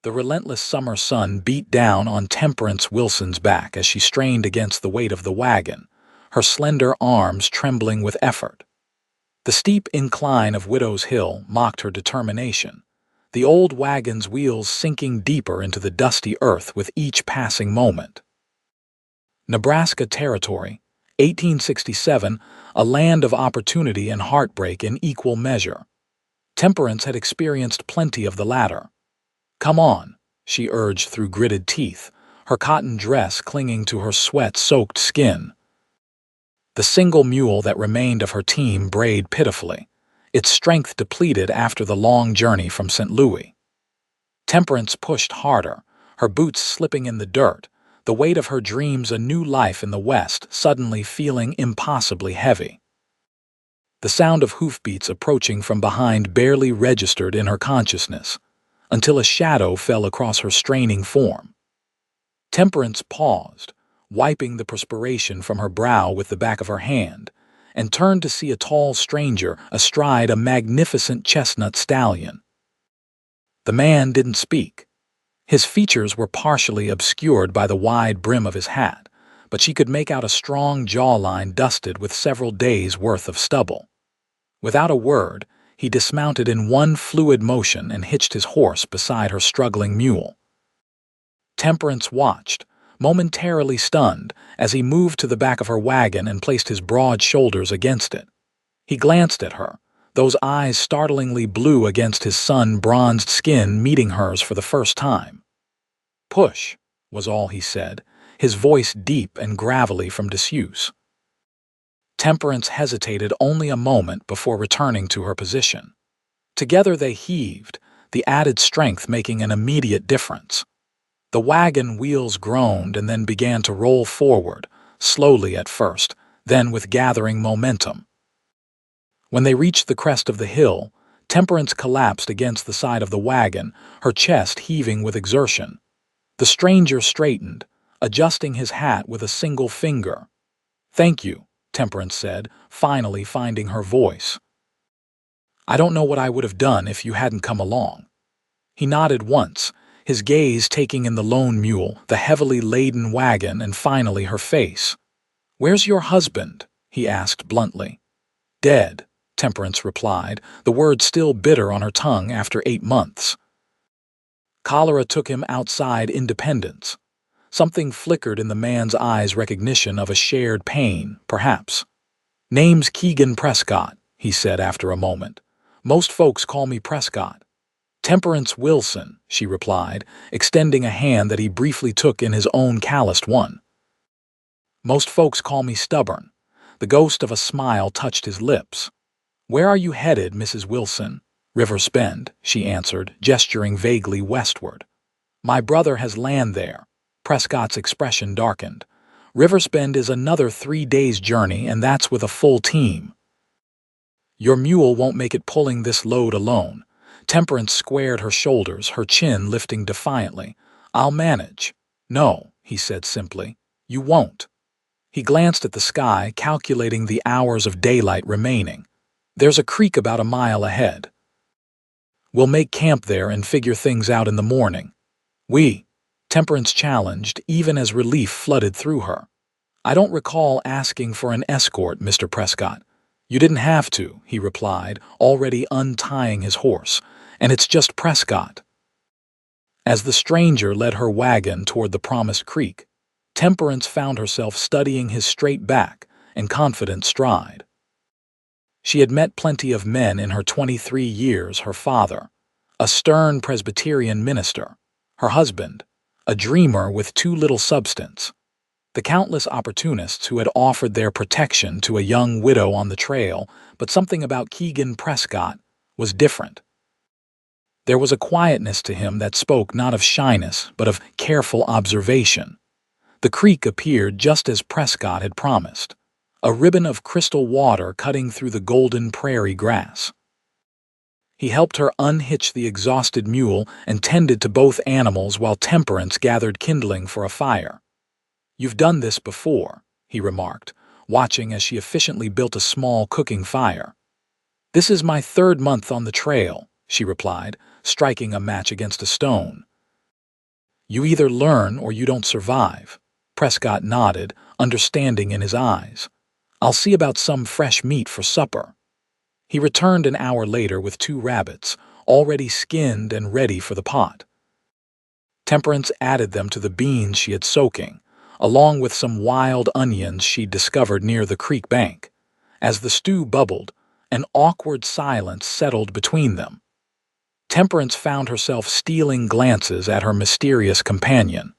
The relentless summer sun beat down on Temperance Wilson's back as she strained against the weight of the wagon, her slender arms trembling with effort. The steep incline of Widow's Hill mocked her determination, the old wagon's wheels sinking deeper into the dusty earth with each passing moment. Nebraska Territory, 1867, a land of opportunity and heartbreak in equal measure. Temperance had experienced plenty of the latter. "Come on," she urged through gritted teeth, her cotton dress clinging to her sweat-soaked skin. The single mule that remained of her team brayed pitifully, its strength depleted after the long journey from St. Louis. Temperance pushed harder, her boots slipping in the dirt, the weight of her dreams a new life in the West suddenly feeling impossibly heavy. The sound of hoofbeats approaching from behind barely registered in her consciousness, until a shadow fell across her straining form. Temperance paused, wiping the perspiration from her brow with the back of her hand, and turned to see a tall stranger astride a magnificent chestnut stallion. The man didn't speak. His features were partially obscured by the wide brim of his hat, but she could make out a strong jawline dusted with several days' worth of stubble. Without a word, he dismounted in one fluid motion and hitched his horse beside her struggling mule. Temperance watched, momentarily stunned, as he moved to the back of her wagon and placed his broad shoulders against it. He glanced at her, those eyes startlingly blue against his sun-bronzed skin meeting hers for the first time. "Push," was all he said, his voice deep and gravelly from disuse. Temperance hesitated only a moment before returning to her position. Together they heaved, the added strength making an immediate difference. The wagon wheels groaned and then began to roll forward, slowly at first, then with gathering momentum. When they reached the crest of the hill, Temperance collapsed against the side of the wagon, her chest heaving with exertion. The stranger straightened, adjusting his hat with a single finger. "Thank you," Temperance said, finally finding her voice. "I don't know what I would have done if you hadn't come along." He nodded once, his gaze taking in the lone mule, the heavily laden wagon, and finally her face. "Where's your husband?" he asked bluntly. "Dead," Temperance replied, the word still bitter on her tongue after 8 months. Cholera took him outside Independence. Something flickered in the man's eyes, recognition of a shared pain, perhaps. "Name's Keegan Prescott," he said after a moment. "Most folks call me Prescott." "Temperance Wilson," she replied, extending a hand that he briefly took in his own calloused one. "Most folks call me Stubborn." The ghost of a smile touched his lips. "Where are you headed, Mrs. Wilson?" "River's Bend," she answered, gesturing vaguely westward. "My brother has land there." Prescott's expression darkened. "River's Bend is another 3 days' journey, and that's with a full team." "Your mule won't make it pulling this load alone." Temperance squared her shoulders, her chin lifting defiantly. "I'll manage." "No," he said simply. "You won't." He glanced at the sky, calculating the hours of daylight remaining. "There's a creek about a mile ahead. We'll make camp there and figure things out in the morning." Temperance challenged, even as relief flooded through her. "I don't recall asking for an escort, Mr. Prescott." "You didn't have to," he replied, already untying his horse, "and it's just Prescott." As the stranger led her wagon toward the promised creek, Temperance found herself studying his straight back and confident stride. She had met plenty of men in her 23 years, her father, a stern Presbyterian minister, her husband, a dreamer with too little substance, the countless opportunists who had offered their protection to a young widow on the trail, but something about Keegan Prescott was different. There was a quietness to him that spoke not of shyness, but of careful observation. The creek appeared just as Prescott had promised, a ribbon of crystal water cutting through the golden prairie grass. He helped her unhitch the exhausted mule and tended to both animals while Temperance gathered kindling for a fire. "You've done this before," he remarked, watching as she efficiently built a small cooking fire. "This is my 3rd month on the trail," she replied, striking a match against a stone. You either learn or you don't survive. Prescott nodded, understanding in his eyes. I'll see about some fresh meat for supper. He returned an hour later with 2 rabbits, already skinned and ready for the pot. Temperance added them to the beans she had soaking, along with some wild onions she'd discovered near the creek bank. As the stew bubbled, an awkward silence settled between them. Temperance found herself stealing glances at her mysterious companion.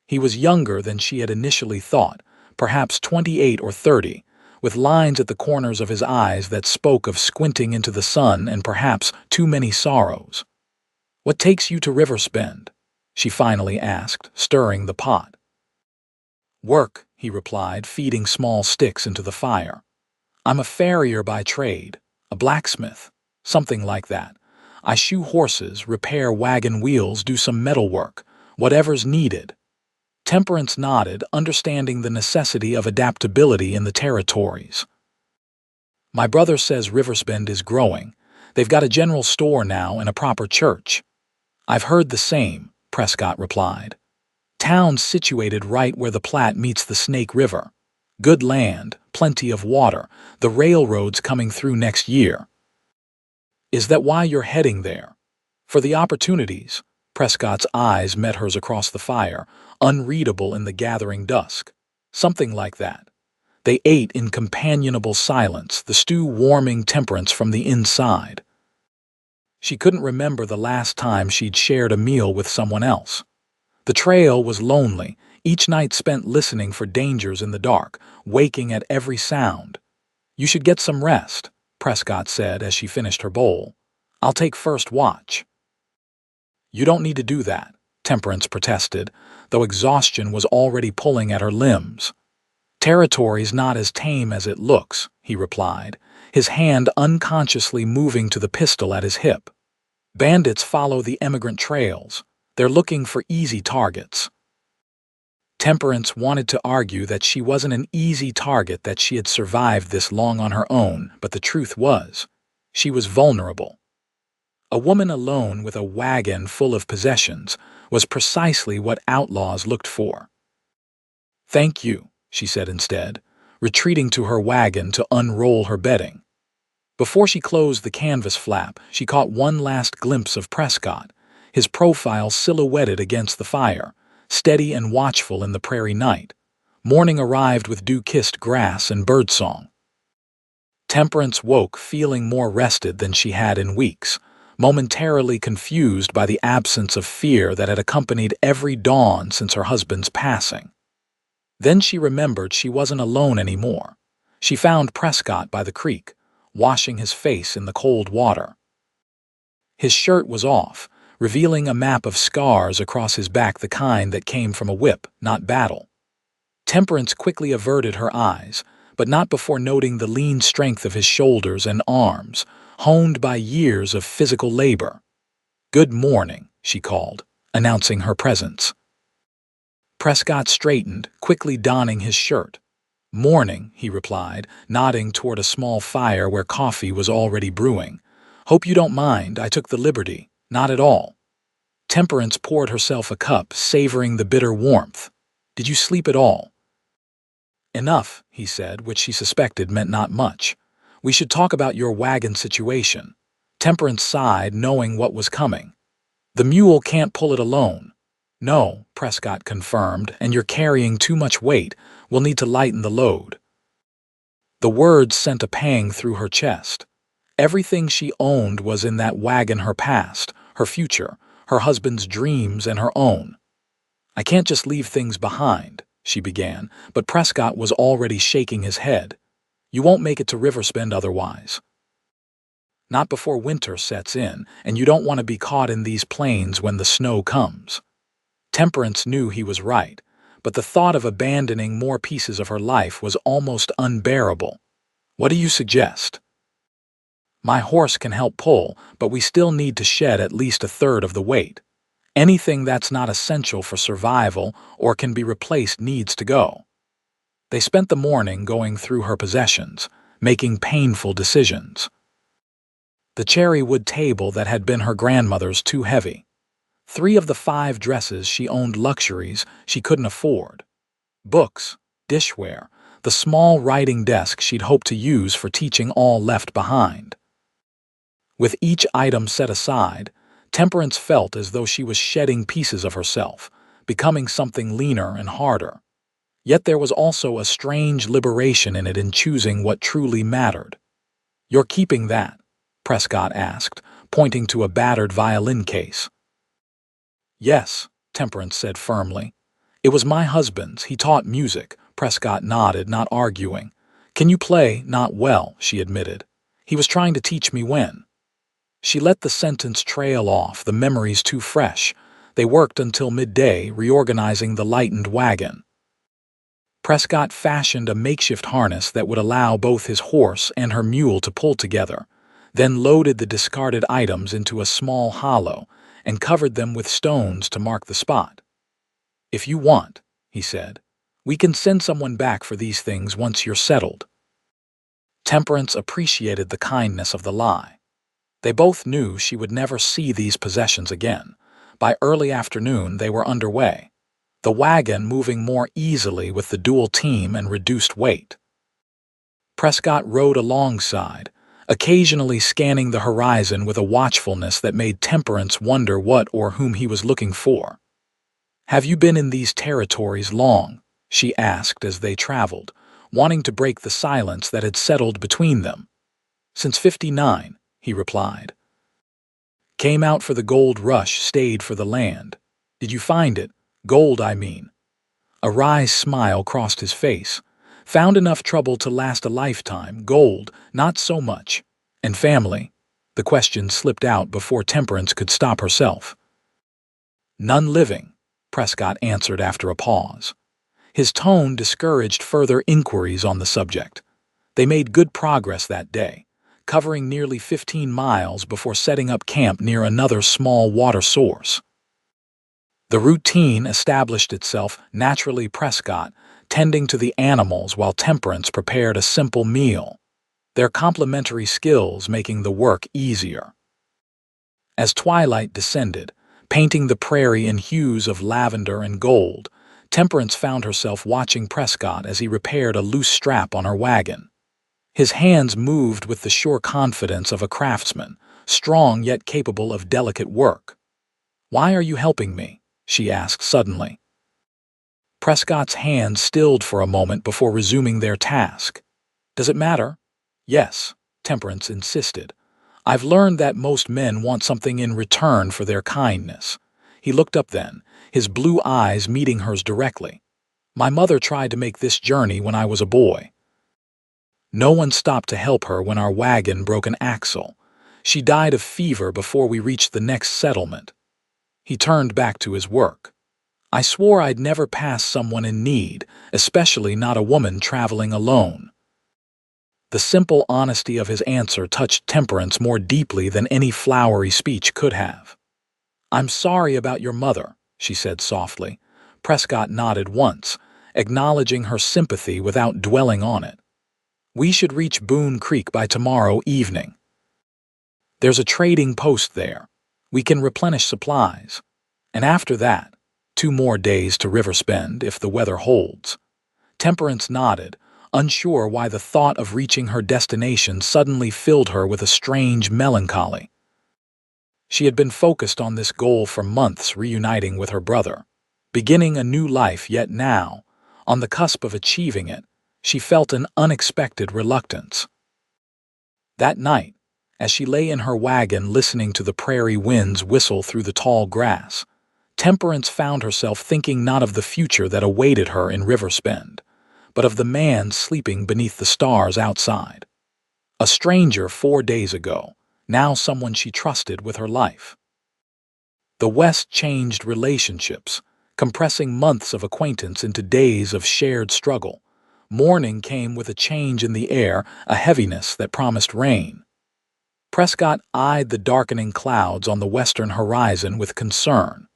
He was younger than she had initially thought, perhaps 28 or 30, with lines at the corners of his eyes that spoke of squinting into the sun and perhaps too many sorrows. "What takes you to Riversbend?" she finally asked, stirring the pot. "Work," he replied, feeding small sticks into the fire. "I'm a farrier by trade, a blacksmith, something like that. I shoe horses, repair wagon wheels, do some metal work, whatever's needed." Temperance nodded, understanding the necessity of adaptability in the territories. "My brother says Riversbend is growing. They've got a general store now and a proper church." "I've heard the same," Prescott replied. "Town's situated right where the Platte meets the Snake River. Good land, plenty of water, the railroad's coming through next year." "Is that why you're heading there?" "For the opportunities." Prescott's eyes met hers across the fire, unreadable in the gathering dusk. "Something like that." They ate in companionable silence, the stew warming Temperance from the inside. She couldn't remember the last time she'd shared a meal with someone else. The trail was lonely, each night spent listening for dangers in the dark, waking at every sound. "You should get some rest," Prescott said as she finished her bowl. "I'll take first watch." "You don't need to do that," Temperance protested, though exhaustion was already pulling at her limbs. "Territory's not as tame as it looks," he replied, his hand unconsciously moving to the pistol at his hip. "Bandits follow the emigrant trails. They're looking for easy targets." Temperance wanted to argue that she wasn't an easy target, that she had survived this long on her own, but the truth was, she was vulnerable. A woman alone with a wagon full of possessions was precisely what outlaws looked for. "Thank you," she said instead, retreating to her wagon to unroll her bedding. Before she closed the canvas flap, she caught one last glimpse of Prescott, his profile silhouetted against the fire, steady and watchful in the prairie night. Morning arrived with dew-kissed grass and birdsong. Temperance woke feeling more rested than she had in weeks, momentarily confused by the absence of fear that had accompanied every dawn since her husband's passing. Then she remembered she wasn't alone anymore. She found Prescott by the creek, washing his face in the cold water. His shirt was off, revealing a map of scars across his back, the kind that came from a whip, not battle. Temperance quickly averted her eyes, but not before noting the lean strength of his shoulders and arms, honed by years of physical labor. "Good morning," she called, announcing her presence. Prescott straightened, quickly donning his shirt. "Morning," he replied, nodding toward a small fire where coffee was already brewing. "Hope you don't mind, I took the liberty." "Not at all." Temperance poured herself a cup, savoring the bitter warmth. "Did you sleep at all?" "Enough," he said, which she suspected meant not much. "We should talk about your wagon situation." Temperance sighed, knowing what was coming. "The mule can't pull it alone." "No," Prescott confirmed, "and you're carrying too much weight. We'll need to lighten the load." The words sent a pang through her chest. Everything she owned was in that wagon: her past, her future, her husband's dreams, and her own. "I can't just leave things behind," she began, but Prescott was already shaking his head. "You won't make it to Riversbend otherwise. Not before winter sets in, and you don't want to be caught in these plains when the snow comes." Temperance knew he was right, but the thought of abandoning more pieces of her life was almost unbearable. "What do you suggest?" "My horse can help pull, but we still need to shed at least a third of the weight. Anything that's not essential for survival or can be replaced needs to go." They spent the morning going through her possessions, making painful decisions. The cherry wood table that had been her grandmother's too heavy. 3 of the 5 dresses she owned luxuries she couldn't afford. Books, dishware, the small writing desk she'd hoped to use for teaching all left behind. With each item set aside, Temperance felt as though she was shedding pieces of herself, becoming something leaner and harder. Yet there was also a strange liberation in it in choosing what truly mattered. "You're keeping that?" Prescott asked, pointing to a battered violin case. "Yes," Temperance said firmly. "It was my husband's. He taught music." Prescott nodded, not arguing. "Can you play?" "Not well," she admitted. "He was trying to teach me when." She let the sentence trail off, the memories too fresh. They worked until midday, reorganizing the lightened wagon. Prescott fashioned a makeshift harness that would allow both his horse and her mule to pull together, then loaded the discarded items into a small hollow and covered them with stones to mark the spot. "If you want," he said, "we can send someone back for these things once you're settled." Temperance appreciated the kindness of the lie. They both knew she would never see these possessions again. By early afternoon, they were underway, the wagon moving more easily with the dual team and reduced weight. Prescott rode alongside, occasionally scanning the horizon with a watchfulness that made Temperance wonder what or whom he was looking for. "Have you been in these territories long?" she asked as they traveled, wanting to break the silence that had settled between them. "Since '59, he replied. "Came out for the gold rush, stayed for the land." "Did you find it? Gold, I mean." A wry smile crossed his face. "Found enough trouble to last a lifetime. Gold, not so much." "And family?" The question slipped out before Temperance could stop herself. "None living," Prescott answered after a pause. His tone discouraged further inquiries on the subject. They made good progress that day, covering nearly 15 miles before setting up camp near another small water source. The routine established itself naturally. Prescott tending to the animals while Temperance prepared a simple meal, their complementary skills making the work easier. As twilight descended, painting the prairie in hues of lavender and gold, Temperance found herself watching Prescott as he repaired a loose strap on her wagon. His hands moved with the sure confidence of a craftsman, strong yet capable of delicate work. "Why are you helping me?" she asked suddenly. Prescott's hands stilled for a moment before resuming their task. "Does it matter?" "Yes," Temperance insisted. "I've learned that most men want something in return for their kindness." He looked up then, his blue eyes meeting hers directly. "My mother tried to make this journey when I was a boy. No one stopped to help her when our wagon broke an axle. She died of fever before we reached the next settlement." He turned back to his work. "I swore I'd never pass someone in need, especially not a woman traveling alone." The simple honesty of his answer touched Temperance more deeply than any flowery speech could have. "I'm sorry about your mother," she said softly. Prescott nodded once, acknowledging her sympathy without dwelling on it. "We should reach Boone Creek by tomorrow evening. There's a trading post there. We can replenish supplies. And after that, 2 more days to Riverspend if the weather holds." Temperance nodded, unsure why the thought of reaching her destination suddenly filled her with a strange melancholy. She had been focused on this goal for months, reuniting with her brother, beginning a new life, yet now, on the cusp of achieving it, she felt an unexpected reluctance. That night, as she lay in her wagon listening to the prairie winds whistle through the tall grass, Temperance found herself thinking not of the future that awaited her in Riverspend, but of the man sleeping beneath the stars outside. A stranger 4 days ago, now someone she trusted with her life. The West changed relationships, compressing months of acquaintance into days of shared struggle. Morning came with a change in the air, a heaviness that promised rain. Prescott eyed the darkening clouds on the western horizon with concern.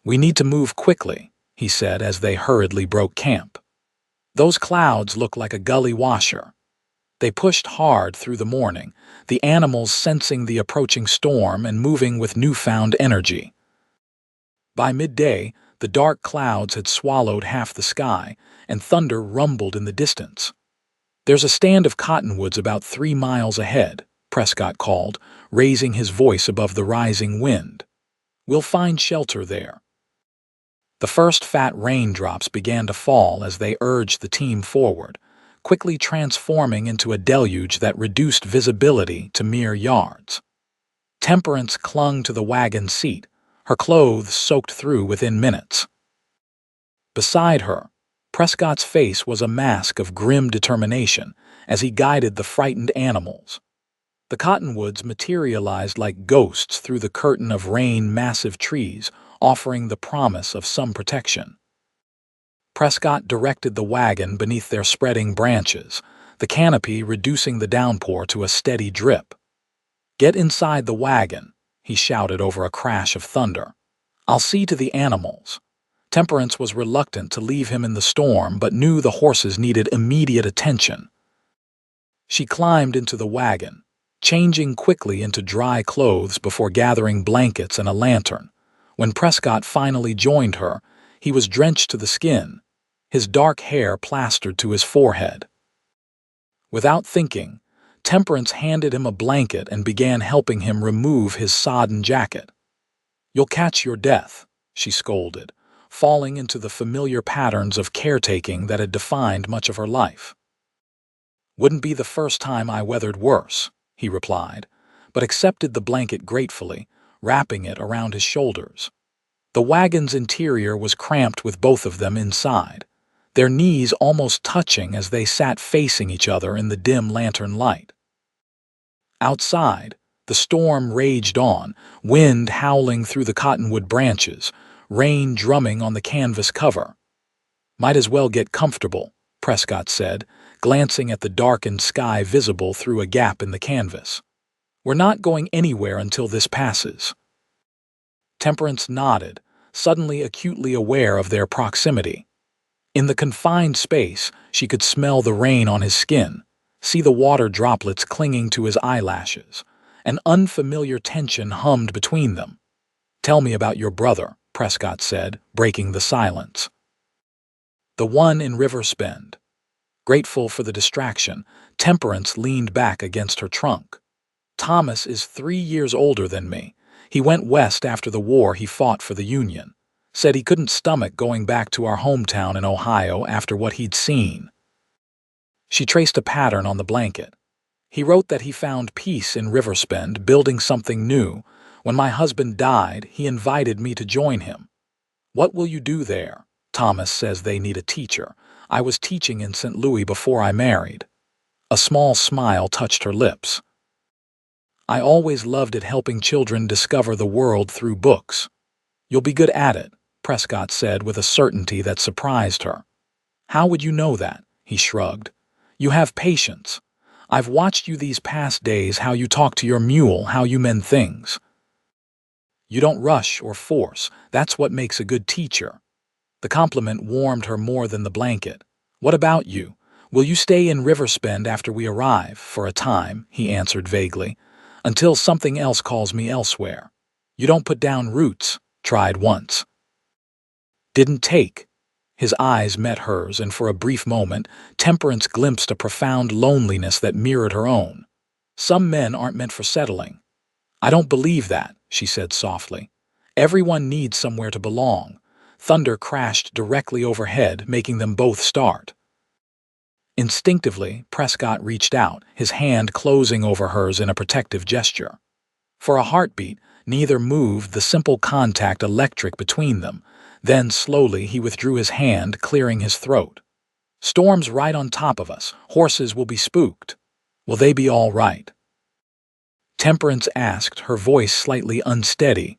"We need to move quickly," he said as they hurriedly broke camp. "Those clouds look like a gully washer." They pushed hard through the morning, the animals sensing the approaching storm and moving with newfound energy. By midday, the dark clouds had swallowed half the sky, and thunder rumbled in the distance. "There's a stand of cottonwoods about 3 miles ahead," Prescott called, raising his voice above the rising wind. "We'll find shelter there." The first fat raindrops began to fall as they urged the team forward, quickly transforming into a deluge that reduced visibility to mere yards. Temperance clung to the wagon seat, her clothes soaked through within minutes. Beside her, Prescott's face was a mask of grim determination as he guided the frightened animals. The cottonwoods materialized like ghosts through the curtain of rain, massive trees, offering the promise of some protection. Prescott directed the wagon beneath their spreading branches, the canopy reducing the downpour to a steady drip. "Get inside the wagon," he shouted over a crash of thunder. "I'll see to the animals." Temperance was reluctant to leave him in the storm, but knew the horses needed immediate attention. She climbed into the wagon, changing quickly into dry clothes before gathering blankets and a lantern. When Prescott finally joined her, he was drenched to the skin, his dark hair plastered to his forehead. Without thinking, Temperance handed him a blanket and began helping him remove his sodden jacket. "You'll catch your death," she scolded, falling into the familiar patterns of caretaking that had defined much of her life. "Wouldn't be the first time I weathered worse," he replied, but accepted the blanket gratefully, wrapping it around his shoulders. The wagon's interior was cramped with both of them inside, their knees almost touching as they sat facing each other in the dim lantern light. Outside, the storm raged on, wind howling through the cottonwood branches, rain drumming on the canvas cover. "Might as well get comfortable," Prescott said, glancing at the darkened sky visible through a gap in the canvas. "We're not going anywhere until this passes." Temperance nodded, suddenly acutely aware of their proximity. In the confined space, she could smell the rain on his skin, see the water droplets clinging to his eyelashes. An unfamiliar tension hummed between them. "Tell me about your brother," Prescott said, breaking the silence. "The one in Riverspend." Grateful for the distraction, Temperance leaned back against her trunk. "Thomas is 3 years older than me. He went west after the war. He fought for the Union. Said he couldn't stomach going back to our hometown in Ohio after what he'd seen." She traced a pattern on the blanket. "He wrote that he found peace in Riverspend, building something new. When my husband died, he invited me to join him. What will you do there? Thomas says they need a teacher. I was teaching in St. Louis before I married." A small smile touched her lips. "I always loved it, helping children discover the world through books." "You'll be good at it," Prescott said with a certainty that surprised her. "How would you know that?" he shrugged. "You have patience. I've watched you these past days, how you talk to your mule, how you mend things. You don't rush or force. That's what makes a good teacher." The compliment warmed her more than the blanket. "What about you? Will you stay in Riverspend after we arrive?" "For a time," he answered vaguely, "until something else calls me elsewhere." "You don't put down roots." "Tried once." "Didn't take." His eyes met hers, and for a brief moment, Temperance glimpsed a profound loneliness that mirrored her own. "Some men aren't meant for settling." "I don't believe that," she said softly. "Everyone needs somewhere to belong." Thunder crashed directly overhead, making them both start. Instinctively, Prescott reached out, his hand closing over hers in a protective gesture. For a heartbeat, neither moved, the simple contact electric between them. Then, slowly, he withdrew his hand, clearing his throat. "Storm's right on top of us. Horses will be spooked. Will they be all right?" Temperance asked, her voice slightly unsteady.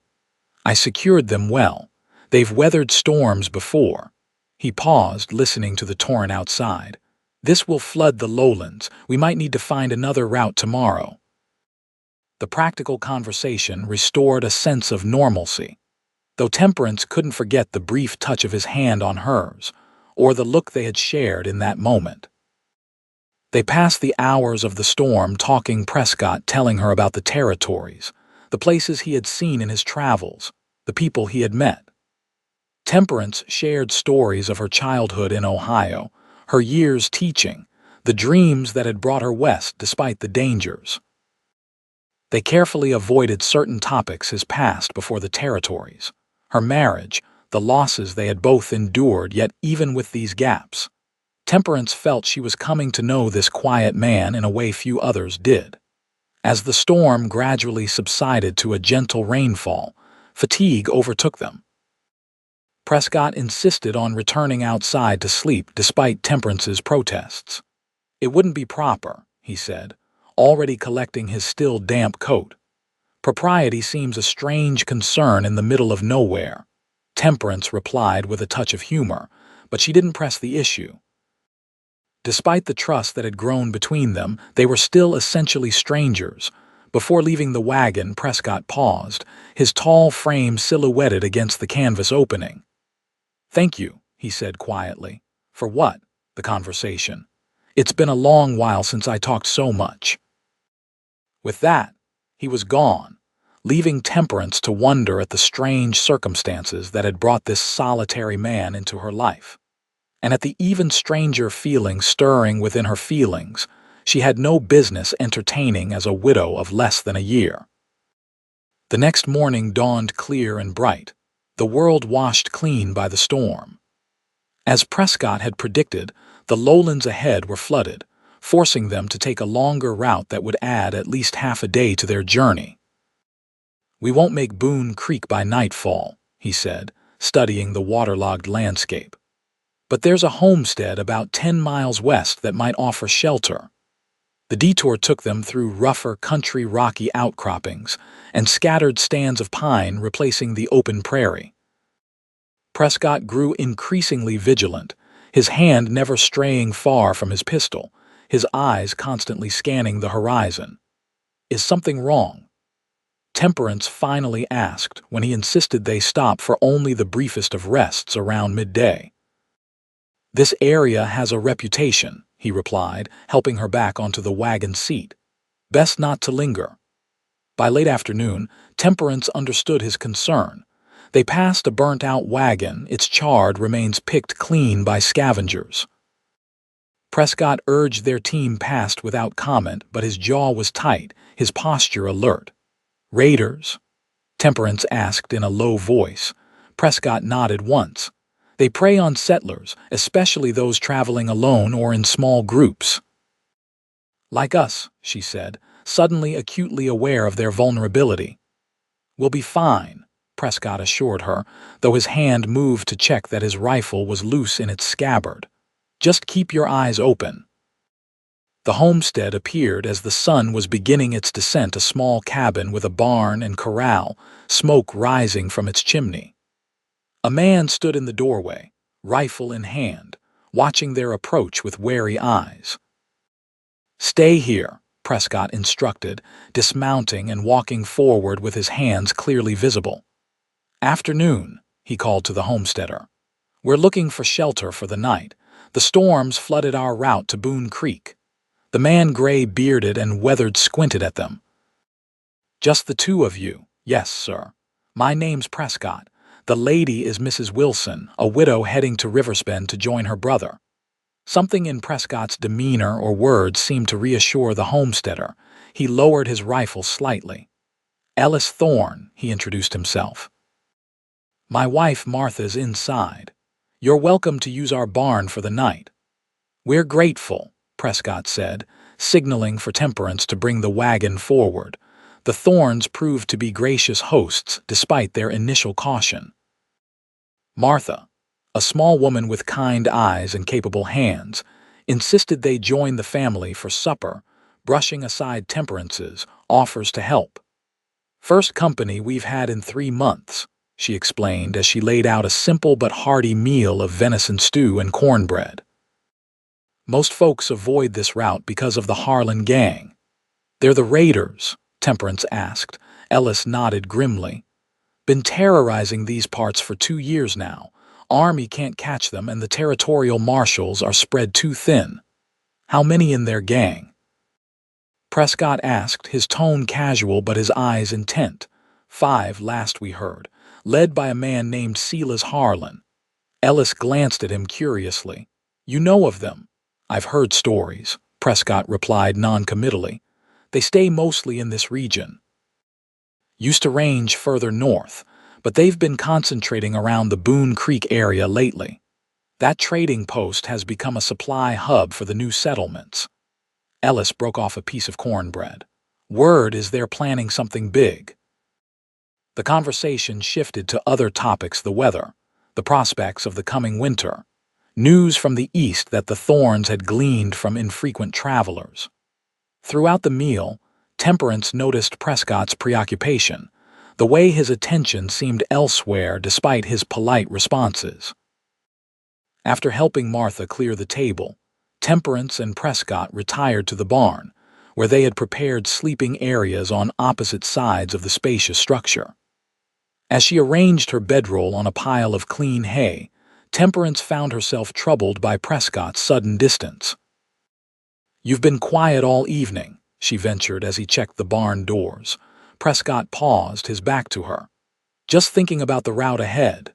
"I secured them well. They've weathered storms before." He paused, listening to the torrent outside. "This will flood the lowlands. We might need to find another route tomorrow." The practical conversation restored a sense of normalcy, though Temperance couldn't forget the brief touch of his hand on hers, or the look they had shared in that moment. They passed the hours of the storm talking, Prescott telling her about the territories, the places he had seen in his travels, the people he had met. Temperance shared stories of her childhood in Ohio, her years teaching, the dreams that had brought her west despite the dangers. They carefully avoided certain topics as past before the territories, her marriage, the losses they had both endured, yet even with these gaps, Temperance felt she was coming to know this quiet man in a way few others did. As the storm gradually subsided to a gentle rainfall, fatigue overtook them. Prescott insisted on returning outside to sleep despite Temperance's protests. It wouldn't be proper, he said, already collecting his still damp coat. Propriety seems a strange concern in the middle of nowhere. Temperance replied with a touch of humor, but she didn't press the issue. Despite the trust that had grown between them, they were still essentially strangers. Before leaving the wagon, Prescott paused, his tall frame silhouetted against the canvas opening. "Thank you," he said quietly. "For what?" "The conversation. It's been a long while since I talked so much." With that, he was gone, leaving Temperance to wonder at the strange circumstances that had brought this solitary man into her life. And at the even stranger feeling stirring within her feelings, she had no business entertaining as a widow of less than a year. The next morning dawned clear and bright, the world washed clean by the storm. As Prescott had predicted, the lowlands ahead were flooded, forcing them to take a longer route that would add at least half a day to their journey. "We won't make Boone Creek by nightfall," he said, studying the waterlogged landscape. "But there's a homestead about 10 miles west that might offer shelter." The detour took them through rougher country rocky outcroppings and scattered stands of pine replacing the open prairie. Prescott grew increasingly vigilant, his hand never straying far from his pistol, his eyes constantly scanning the horizon. "Is something wrong?" Temperance finally asked when he insisted they stop for only the briefest of rests around midday. "This area has a reputation," he replied, helping her back onto the wagon seat. "Best not to linger." By late afternoon, Temperance understood his concern. They passed a burnt-out wagon, its charred remains picked clean by scavengers. Prescott urged their team past without comment, but his jaw was tight, his posture alert. "Raiders?" Temperance asked in a low voice. Prescott nodded once. "They prey on settlers, especially those traveling alone or in small groups." "Like us," she said, suddenly acutely aware of their vulnerability. "We'll be fine," Prescott assured her, though his hand moved to check that his rifle was loose in its scabbard. "Just keep your eyes open." The homestead appeared as the sun was beginning its descent, a small cabin with a barn and corral, smoke rising from its chimney. A man stood in the doorway, rifle in hand, watching their approach with wary eyes. "Stay here," Prescott instructed, dismounting and walking forward with his hands clearly visible. "Afternoon," he called to the homesteader. "We're looking for shelter for the night. The storms flooded our route to Boone Creek." The man, gray-bearded and weathered, squinted at them. "Just the two of you?" "Yes, sir. My name's Prescott. The lady is Mrs. Wilson, a widow heading to Riversbend to join her brother." Something in Prescott's demeanor or words seemed to reassure the homesteader. He lowered his rifle slightly. "Ellis Thorne," he introduced himself. "My wife Martha's inside. You're welcome to use our barn for the night." "We're grateful," Prescott said, signaling for Temperance to bring the wagon forward. The Thornes proved to be gracious hosts despite their initial caution. Martha, a small woman with kind eyes and capable hands, insisted they join the family for supper, brushing aside Temperance's offers to help. "First company we've had in 3 months," she explained as she laid out a simple but hearty meal of venison stew and cornbread. "Most folks avoid this route because of the Harlan gang." "They're the raiders?" Temperance asked. Ellis nodded grimly. "Been terrorizing these parts for 2 years now. Army can't catch them and the territorial marshals are spread too thin." "How many in their gang?" Prescott asked, his tone casual but his eyes intent. "5 last we heard. led by a man named Silas Harlan. Ellis glanced at him curiously. "You know of them?" "I've heard stories," Prescott replied noncommittally. "They stay mostly in this region. Used to range further north, but they've been concentrating around the Boone Creek area lately. That trading post has become a supply hub for the new settlements." Ellis broke off a piece of cornbread. "Word is they're planning something big." The conversation shifted to other topics: the weather, the prospects of the coming winter, news from the east that the Thorns had gleaned from infrequent travelers. Throughout the meal, Temperance noticed Prescott's preoccupation, the way his attention seemed elsewhere despite his polite responses. After helping Martha clear the table, Temperance and Prescott retired to the barn, where they had prepared sleeping areas on opposite sides of the spacious structure. As she arranged her bedroll on a pile of clean hay, Temperance found herself troubled by Prescott's sudden distance. "You've been quiet all evening," she ventured as he checked the barn doors. Prescott paused, his back to her. "Just thinking about the route ahead."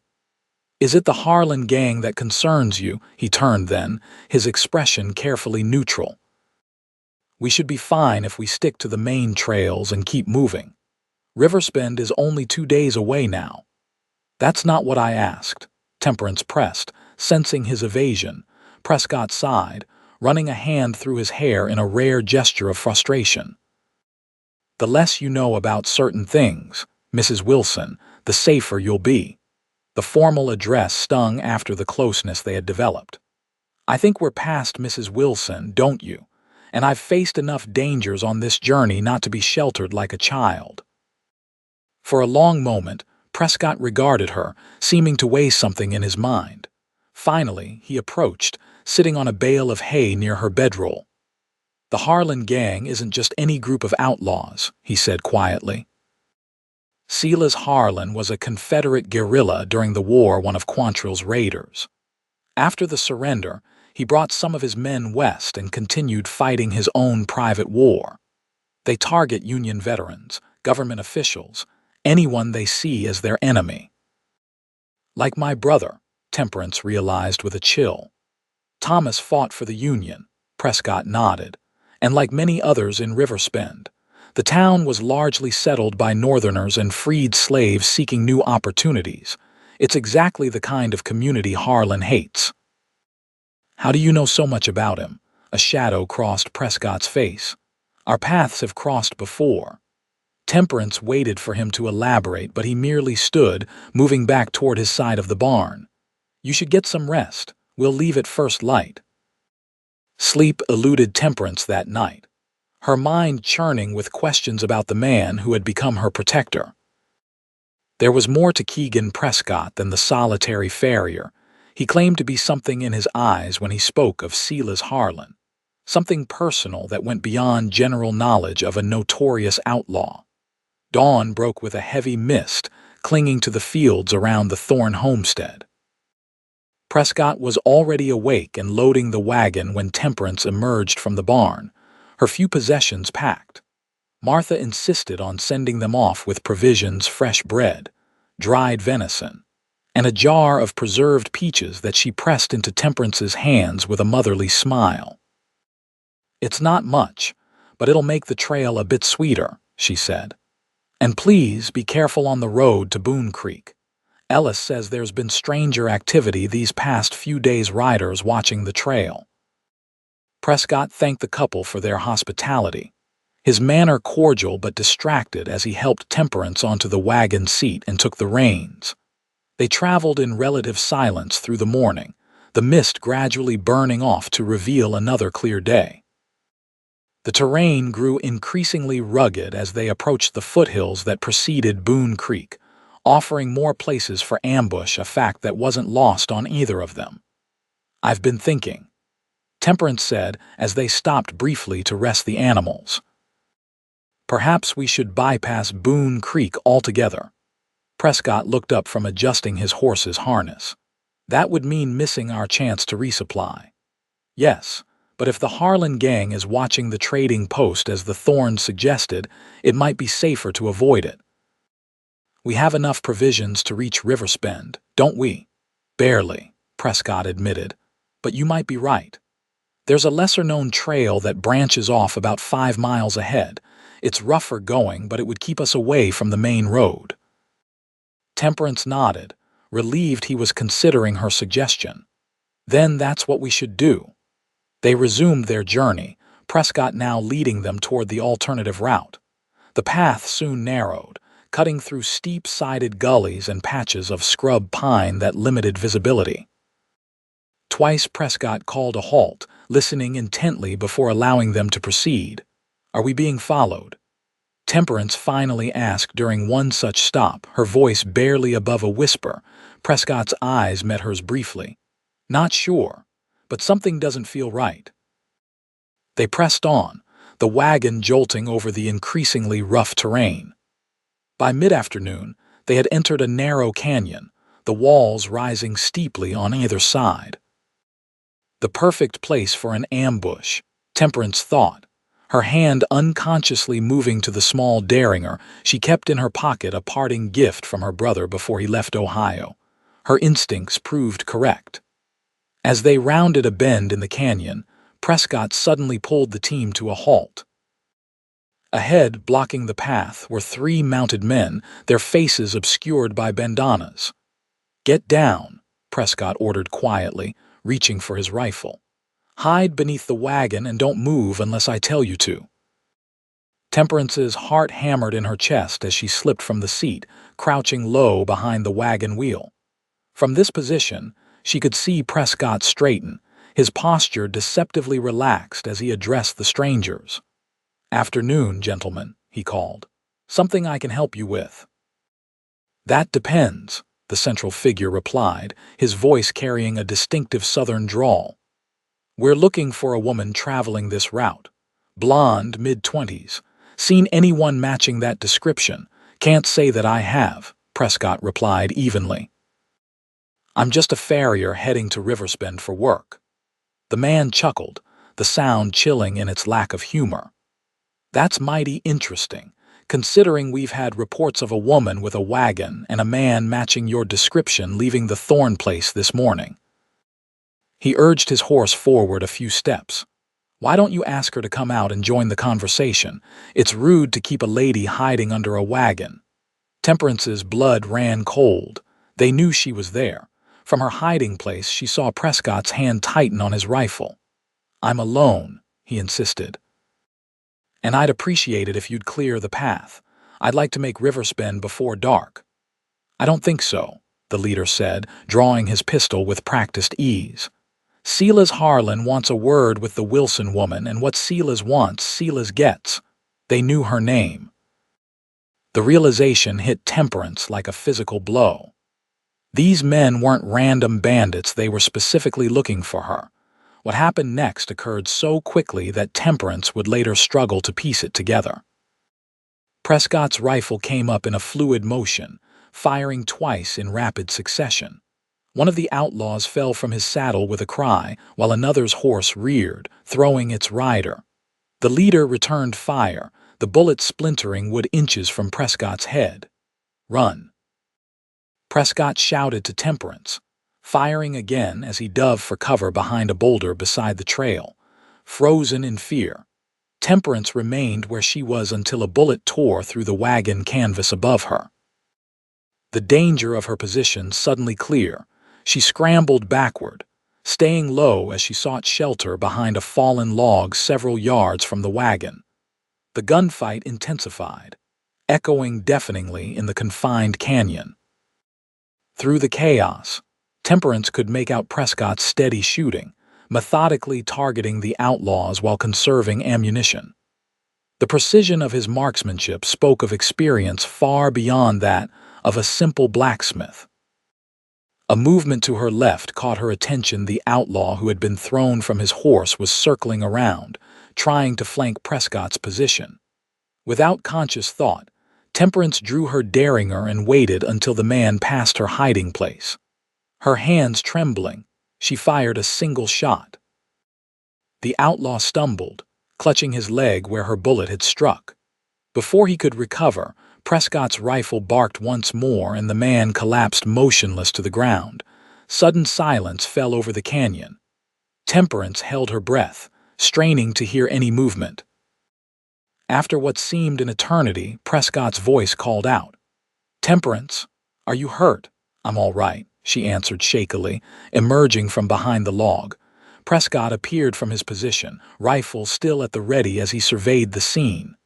"Is it the Harlan gang that concerns you?" He turned then, his expression carefully neutral. "We should be fine if we stick to the main trails and keep moving. Riverspend is only 2 days away now." "That's not what I asked," Temperance pressed, sensing his evasion. Prescott sighed, running a hand through his hair in a rare gesture of frustration. "The less you know about certain things, Mrs. Wilson, the safer you'll be." The formal address stung after the closeness they had developed. "I think we're past Mrs. Wilson, don't you? And I've faced enough dangers on this journey not to be sheltered like a child." For a long moment, Prescott regarded her, seeming to weigh something in his mind. Finally, he approached, sitting on a bale of hay near her bedroll. "The Harlan gang isn't just any group of outlaws," he said quietly. Silas Harlan was a Confederate guerrilla during the war, one of Quantrill's raiders. After the surrender, he brought some of his men west and continued fighting his own private war. They target Union veterans, government officials, anyone they see as their enemy. "Like my brother," Temperance realized with a chill. "Thomas fought for the Union," Prescott nodded, "and like many others in Riverspend. The town was largely settled by Northerners and freed slaves seeking new opportunities. It's exactly the kind of community Harlan hates." "How do you know so much about him?" A shadow crossed Prescott's face. "Our paths have crossed before." Temperance waited for him to elaborate, but he merely stood, moving back toward his side of the barn. "You should get some rest. We'll leave at first light." Sleep eluded Temperance that night, her mind churning with questions about the man who had become her protector. There was more to Keegan Prescott than the solitary farrier. He claimed to be something in his eyes when he spoke of Silas Harlan, something personal that went beyond general knowledge of a notorious outlaw. Dawn broke with a heavy mist, clinging to the fields around the Thorn homestead. Prescott was already awake and loading the wagon when Temperance emerged from the barn, her few possessions packed. Martha insisted on sending them off with provisions: fresh bread, dried venison, and a jar of preserved peaches that she pressed into Temperance's hands with a motherly smile. "It's not much, but it'll make the trail a bit sweeter," she said. "And please be careful on the road to Boone Creek. Ellis says there's been stranger activity these past few days, riders watching the trail." Prescott thanked the couple for their hospitality, his manner cordial but distracted as he helped Temperance onto the wagon seat and took the reins. They traveled in relative silence through the morning, the mist gradually burning off to reveal another clear day. The terrain grew increasingly rugged as they approached the foothills that preceded Boone Creek, offering more places for ambush, a fact that wasn't lost on either of them. "I've been thinking," Temperance said as they stopped briefly to rest the animals. "Perhaps we should bypass Boone Creek altogether." Prescott looked up from adjusting his horse's harness. "That would mean missing our chance to resupply." "Yes, but if the Harlan gang is watching the trading post as the Thorns suggested, it might be safer to avoid it." We have enough provisions to reach Riverspend, don't we? Barely, Prescott admitted. But you might be right. There's a lesser-known trail that branches off about 5 miles ahead. It's rougher going, but it would keep us away from the main road. Temperance nodded, relieved he was considering her suggestion. Then that's what we should do. They resumed their journey, Prescott now leading them toward the alternative route. The path soon narrowed, cutting through steep-sided gullies and patches of scrub pine that limited visibility. Twice Prescott called a halt, listening intently before allowing them to proceed. "Are we being followed?" Temperance finally asked during one such stop, her voice barely above a whisper. Prescott's eyes met hers briefly. "Not sure, but something doesn't feel right." They pressed on, the wagon jolting over the increasingly rough terrain. By mid-afternoon, they had entered a narrow canyon, the walls rising steeply on either side. The perfect place for an ambush, Temperance thought, her hand unconsciously moving to the small derringer she kept in her pocket, a parting gift from her brother before he left Ohio. Her instincts proved correct. As they rounded a bend in the canyon, Prescott suddenly pulled the team to a halt. Ahead, blocking the path, were 3 mounted men, their faces obscured by bandanas. "Get down," Prescott ordered quietly, reaching for his rifle. "Hide beneath the wagon and don't move unless I tell you to." Temperance's heart hammered in her chest as she slipped from the seat, crouching low behind the wagon wheel. From this position, she could see Prescott straighten, his posture deceptively relaxed as he addressed the strangers. "Afternoon, gentlemen," he called. "Something I can help you with?" "That depends," the central figure replied, his voice carrying a distinctive southern drawl. "We're looking for a woman traveling this route. Blonde, mid-20s. Seen anyone matching that description? Can't say that I have," Prescott replied evenly. "I'm just a farrier heading to Riverspend for work." The man chuckled, the sound chilling in its lack of humor. "That's mighty interesting, considering we've had reports of a woman with a wagon and a man matching your description leaving the Thorn place this morning." He urged his horse forward a few steps. "Why don't you ask her to come out and join the conversation? It's rude to keep a lady hiding under a wagon." Temperance's blood ran cold. They knew she was there. From her hiding place, she saw Prescott's hand tighten on his rifle. "I'm alone," he insisted. "And I'd appreciate it if you'd clear the path. I'd like to make Riverspend before dark." "I don't think so," the leader said, drawing his pistol with practiced ease. "Silas Harlan wants a word with the Wilson woman, and what Silas wants, Silas gets." They knew her name. The realization hit Temperance like a physical blow. These men weren't random bandits, they were specifically looking for her. What happened next occurred so quickly that Temperance would later struggle to piece it together. Prescott's rifle came up in a fluid motion, firing twice in rapid succession. One of the outlaws fell from his saddle with a cry, while another's horse reared, throwing its rider. The leader returned fire, the bullet splintering wood inches from Prescott's head. "Run!" Prescott shouted to Temperance, firing again as he dove for cover behind a boulder beside the trail. Frozen in fear, Temperance remained where she was until a bullet tore through the wagon canvas above her. The danger of her position suddenly clear, she scrambled backward, staying low as she sought shelter behind a fallen log several yards from the wagon. The gunfight intensified, echoing deafeningly in the confined canyon. Through the chaos, Temperance could make out Prescott's steady shooting, methodically targeting the outlaws while conserving ammunition. The precision of his marksmanship spoke of experience far beyond that of a simple blacksmith. A movement to her left caught her attention. The outlaw who had been thrown from his horse was circling around, trying to flank Prescott's position. Without conscious thought, Temperance drew her derringer and waited until the man passed her hiding place. Her hands trembling, she fired a single shot. The outlaw stumbled, clutching his leg where her bullet had struck. Before he could recover, Prescott's rifle barked once more, and the man collapsed motionless to the ground. Sudden silence fell over the canyon. Temperance held her breath, straining to hear any movement. After what seemed an eternity, Prescott's voice called out. "Temperance, are you hurt?" "I'm all right," she answered shakily, emerging from behind the log. Prescott appeared from his position, rifle still at the ready as he surveyed the scene.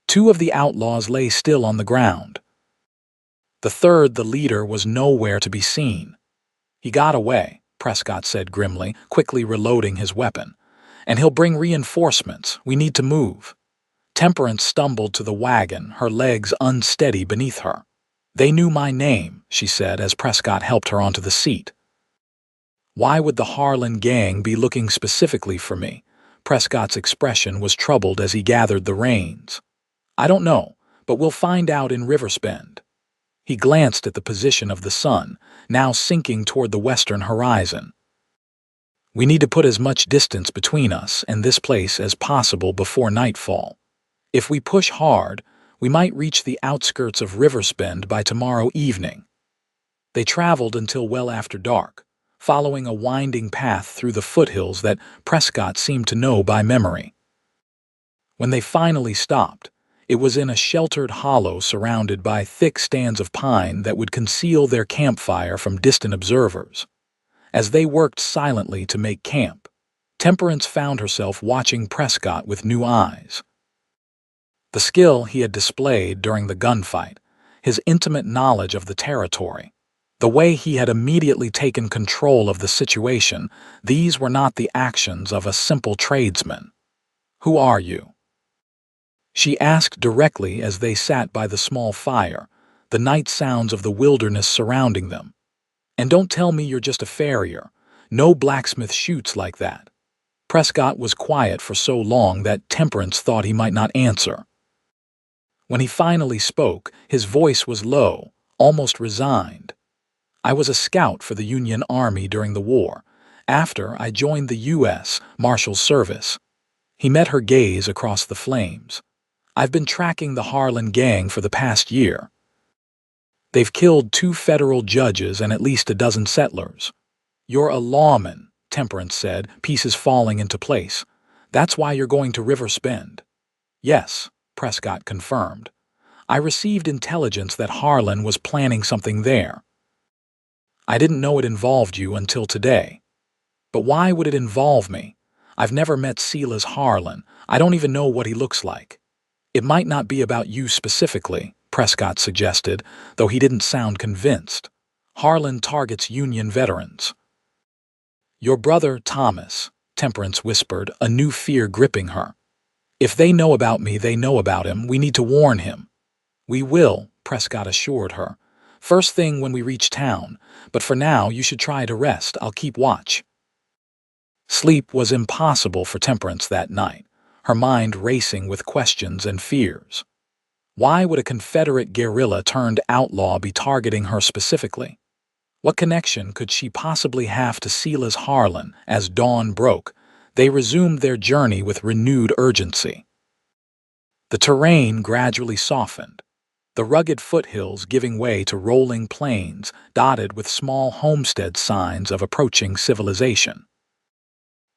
Two of the outlaws lay still on the ground. The third, the leader, was nowhere to be seen. "He got away," Prescott said grimly, quickly reloading his weapon. "And he'll bring reinforcements. We need to move." Temperance stumbled to the wagon, her legs unsteady beneath her. "They knew my name," she said as Prescott helped her onto the seat. "Why would the Harlan gang be looking specifically for me?" Prescott's expression was troubled as he gathered the reins. "I don't know, but we'll find out in Riversbend." He glanced at the position of the sun, now sinking toward the western horizon. "We need to put as much distance between us and this place as possible before nightfall. If we push hard, we might reach the outskirts of Riversbend by tomorrow evening." They traveled until well after dark, following a winding path through the foothills that Prescott seemed to know by memory. When they finally stopped, it was in a sheltered hollow surrounded by thick stands of pine that would conceal their campfire from distant observers. As they worked silently to make camp, Temperance found herself watching Prescott with new eyes. The skill he had displayed during the gunfight, his intimate knowledge of the territory, the way he had immediately taken control of the situation, these were not the actions of a simple tradesman. "Who are you?" she asked directly as they sat by the small fire, the night sounds of the wilderness surrounding them. "And don't tell me you're just a farrier. No blacksmith shoots like that." Prescott was quiet for so long that Temperance thought he might not answer. When he finally spoke, his voice was low, almost resigned. "I was a scout for the Union Army during the war. After, I joined the U.S. Marshal's Service." He met her gaze across the flames. "I've been tracking the Harlan gang for the past year. They've killed 2 federal judges and at least a dozen settlers." "You're a lawman," Temperance said, pieces falling into place. "That's why you're going to Riversbend." "Yes," Prescott confirmed. "I received intelligence that Harlan was planning something there. I didn't know it involved you until today." "But why would it involve me? I've never met Silas Harlan. I don't even know what he looks like." "It might not be about you specifically," Prescott suggested, though he didn't sound convinced. "Harlan targets Union veterans." "Your brother, Thomas," Temperance whispered, a new fear gripping her. "If they know about me, they know about him. We need to warn him." "We will," Prescott assured her. "First thing when we reach town, but for now you should try to rest. I'll keep watch." Sleep was impossible for Temperance that night, her mind racing with questions and fears. Why would a Confederate guerrilla-turned-outlaw be targeting her specifically? What connection could she possibly have to Silas Harlan? As dawn broke, they resumed their journey with renewed urgency. The terrain gradually softened, the rugged foothills giving way to rolling plains dotted with small homestead signs of approaching civilization.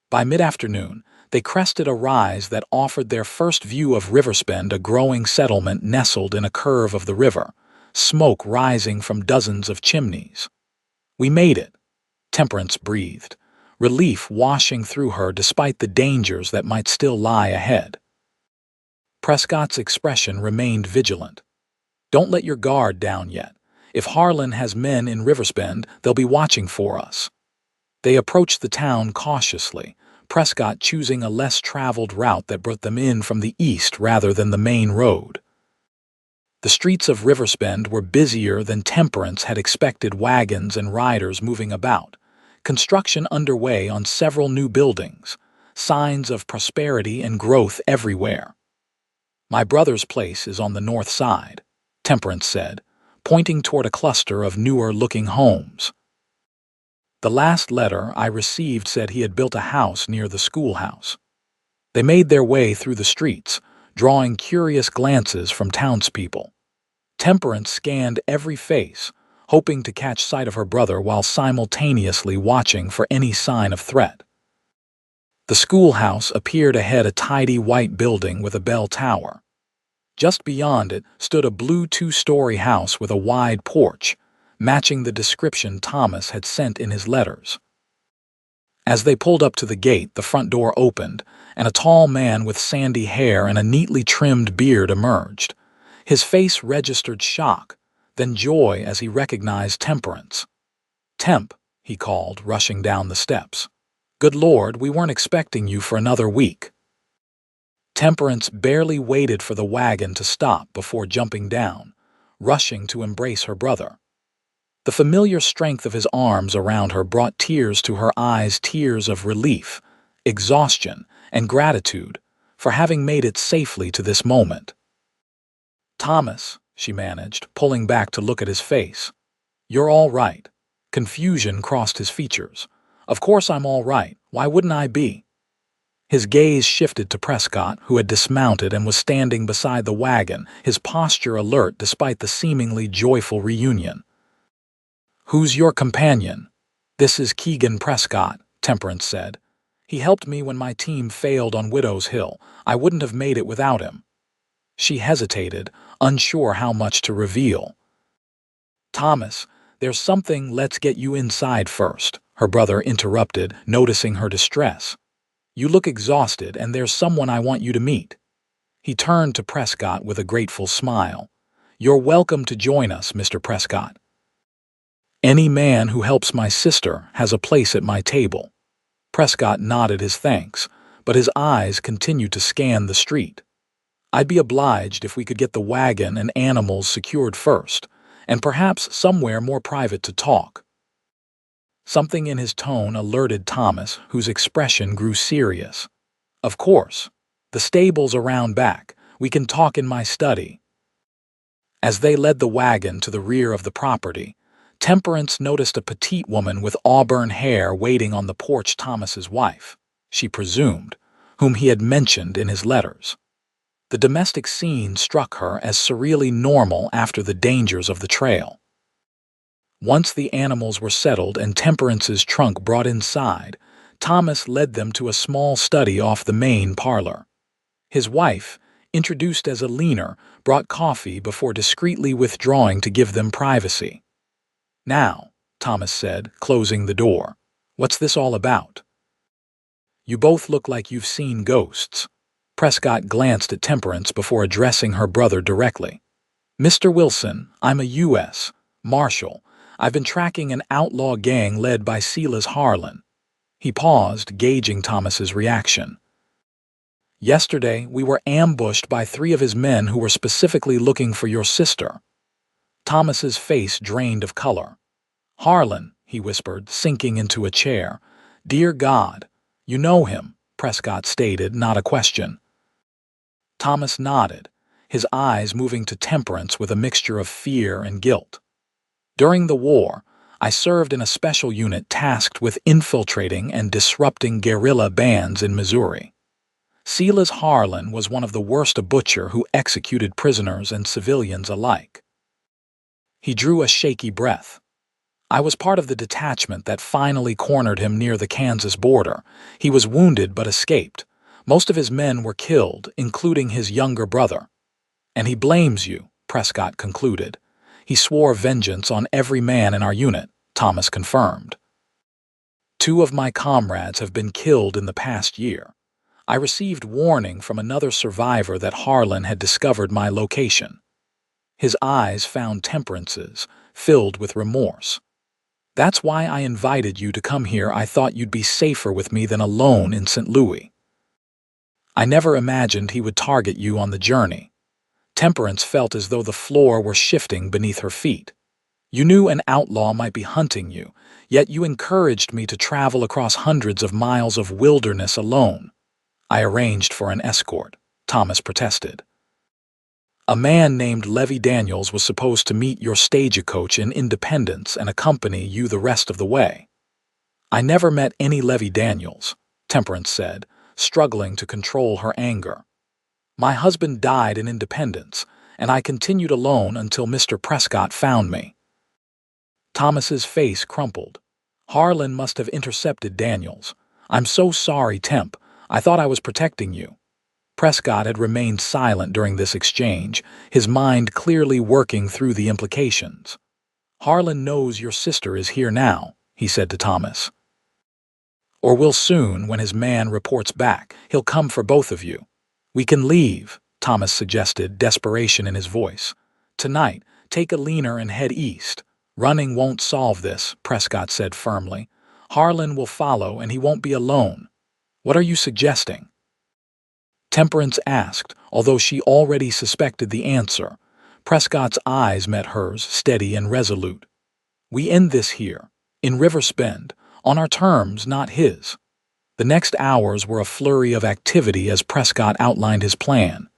By mid-afternoon, they crested a rise that offered their first view of Riversbend, a growing settlement nestled in a curve of the river, smoke rising from dozens of chimneys. "We made it," Temperance breathed, relief washing through her despite the dangers that might still lie ahead. Prescott's expression remained vigilant. "Don't let your guard down yet. If Harlan has men in Riversbend, they'll be watching for us." They approached the town cautiously, Prescott choosing a less traveled route that brought them in from the east rather than the main road. The streets of Riversbend were busier than Temperance had expected, wagons and riders moving about, construction underway on several new buildings, signs of prosperity and growth everywhere. "My brother's place is on the north side," Temperance said, pointing toward a cluster of newer-looking homes. "The last letter I received said he had built a house near the schoolhouse." They made their way through the streets, drawing curious glances from townspeople. Temperance scanned every face, hoping to catch sight of her brother while simultaneously watching for any sign of threat. The schoolhouse appeared ahead, a tidy white building with a bell tower. Just beyond it stood a blue two-story house with a wide porch, matching the description Thomas had sent in his letters. As they pulled up to the gate, the front door opened, and a tall man with sandy hair and a neatly trimmed beard emerged. His face registered shock, then joy as he recognized Temperance. "Temp," he called, rushing down the steps. "Good Lord, we weren't expecting you for another week." Temperance barely waited for the wagon to stop before jumping down, rushing to embrace her brother. The familiar strength of his arms around her brought tears to her eyes, tears of relief, exhaustion, and gratitude for having made it safely to this moment. "Thomas," she managed, pulling back to look at his face. "You're all right." Confusion crossed his features. "Of course I'm all right. Why wouldn't I be?" His gaze shifted to Prescott, who had dismounted and was standing beside the wagon, his posture alert despite the seemingly joyful reunion. "Who's your companion?" "This is Keegan Prescott," Temperance said. "He helped me when my team failed on Widow's Hill. I wouldn't have made it without him." She hesitated, unsure how much to reveal. "Thomas, there's something. Let's get you inside first," her brother interrupted, noticing her distress. "You look exhausted, and there's someone I want you to meet." He turned to Prescott with a grateful smile. "You're welcome to join us, Mr. Prescott. Any man who helps my sister has a place at my table." Prescott nodded his thanks, but his eyes continued to scan the street. "I'd be obliged if we could get the wagon and animals secured first, and perhaps somewhere more private to talk." Something in his tone alerted Thomas, whose expression grew serious. "Of course. The stable's around back. We can talk in my study." As they led the wagon to the rear of the property, Temperance noticed a petite woman with auburn hair waiting on the porch. Thomas's wife, she presumed, whom he had mentioned in his letters. The domestic scene struck her as surreally normal after the dangers of the trail. Once the animals were settled and Temperance's trunk brought inside, Thomas led them to a small study off the main parlor. His wife, introduced as a leaner, brought coffee before discreetly withdrawing to give them privacy. "Now," Thomas said, closing the door, "what's this all about?" "You both look like you've seen ghosts." Prescott glanced at Temperance before addressing her brother directly. "Mr. Wilson, I'm a U.S. Marshal. I've been tracking an outlaw gang led by Silas Harlan." He paused, gauging Thomas's reaction. "Yesterday, we were ambushed by 3 of his men who were specifically looking for your sister." Thomas's face drained of color. "Harlan," he whispered, sinking into a chair. "Dear God, you know him," Prescott stated, not a question. Thomas nodded, his eyes moving to Temperance with a mixture of fear and guilt. "During the war, I served in a special unit tasked with infiltrating and disrupting guerrilla bands in Missouri. Silas Harlan was one of the worst, a butcher who executed prisoners and civilians alike." He drew a shaky breath. "I was part of the detachment that finally cornered him near the Kansas border. He was wounded but escaped. Most of his men were killed, including his younger brother. And he blames you," Prescott concluded. "He swore vengeance on every man in our unit," Thomas confirmed. "2 of my comrades have been killed in the past year. I received warning from another survivor that Harlan had discovered my location." His eyes found Temperance's, filled with remorse. "That's why I invited you to come here. I thought you'd be safer with me than alone in St. Louis. I never imagined he would target you on the journey." Temperance felt as though the floor were shifting beneath her feet. "You knew an outlaw might be hunting you, yet you encouraged me to travel across hundreds of miles of wilderness alone." "I arranged for an escort," Thomas protested. "A man named Levy Daniels was supposed to meet your stagecoach in Independence and accompany you the rest of the way." "I never met any Levy Daniels," Temperance said, struggling to control her anger. "My husband died in Independence, and I continued alone until Mr. Prescott found me." Thomas's face crumpled. Harlan must have intercepted Daniels. "I'm so sorry, Temp. I thought I was protecting you." Prescott had remained silent during this exchange, his mind clearly working through the implications. "Harlan knows your sister is here now," he said to Thomas. "Or will soon, when his man reports back. He'll come for both of you." "We can leave," Thomas suggested, desperation in his voice. "Tonight, take a leaner and head east." "Running won't solve this," Prescott said firmly. "Harlan will follow, and he won't be alone." "What are you suggesting?" Temperance asked, although she already suspected the answer. Prescott's eyes met hers, steady and resolute. "We end this here, in Riverspend, on our terms, not his." The next hours were a flurry of activity as Prescott outlined his plan.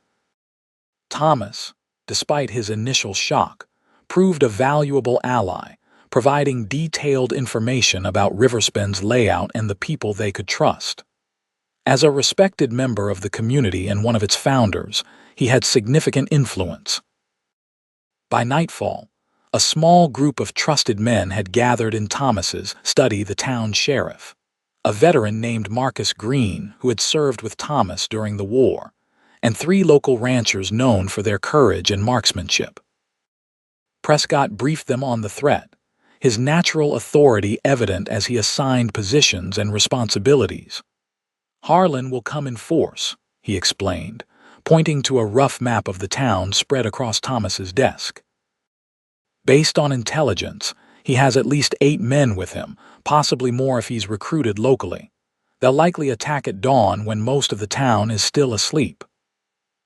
Thomas, despite his initial shock, proved a valuable ally, providing detailed information about Riverspend's layout and the people they could trust. As a respected member of the community and one of its founders, he had significant influence. By nightfall, a small group of trusted men had gathered in Thomas's study, the town sheriff, a veteran named Marcus Green who had served with Thomas during the war, and 3 local ranchers known for their courage and marksmanship. Prescott briefed them on the threat, his natural authority evident as he assigned positions and responsibilities. "Harlan will come in force," he explained, pointing to a rough map of the town spread across Thomas's desk. "Based on intelligence, he has at least 8 men with him, possibly more if he's recruited locally. They'll likely attack at dawn when most of the town is still asleep."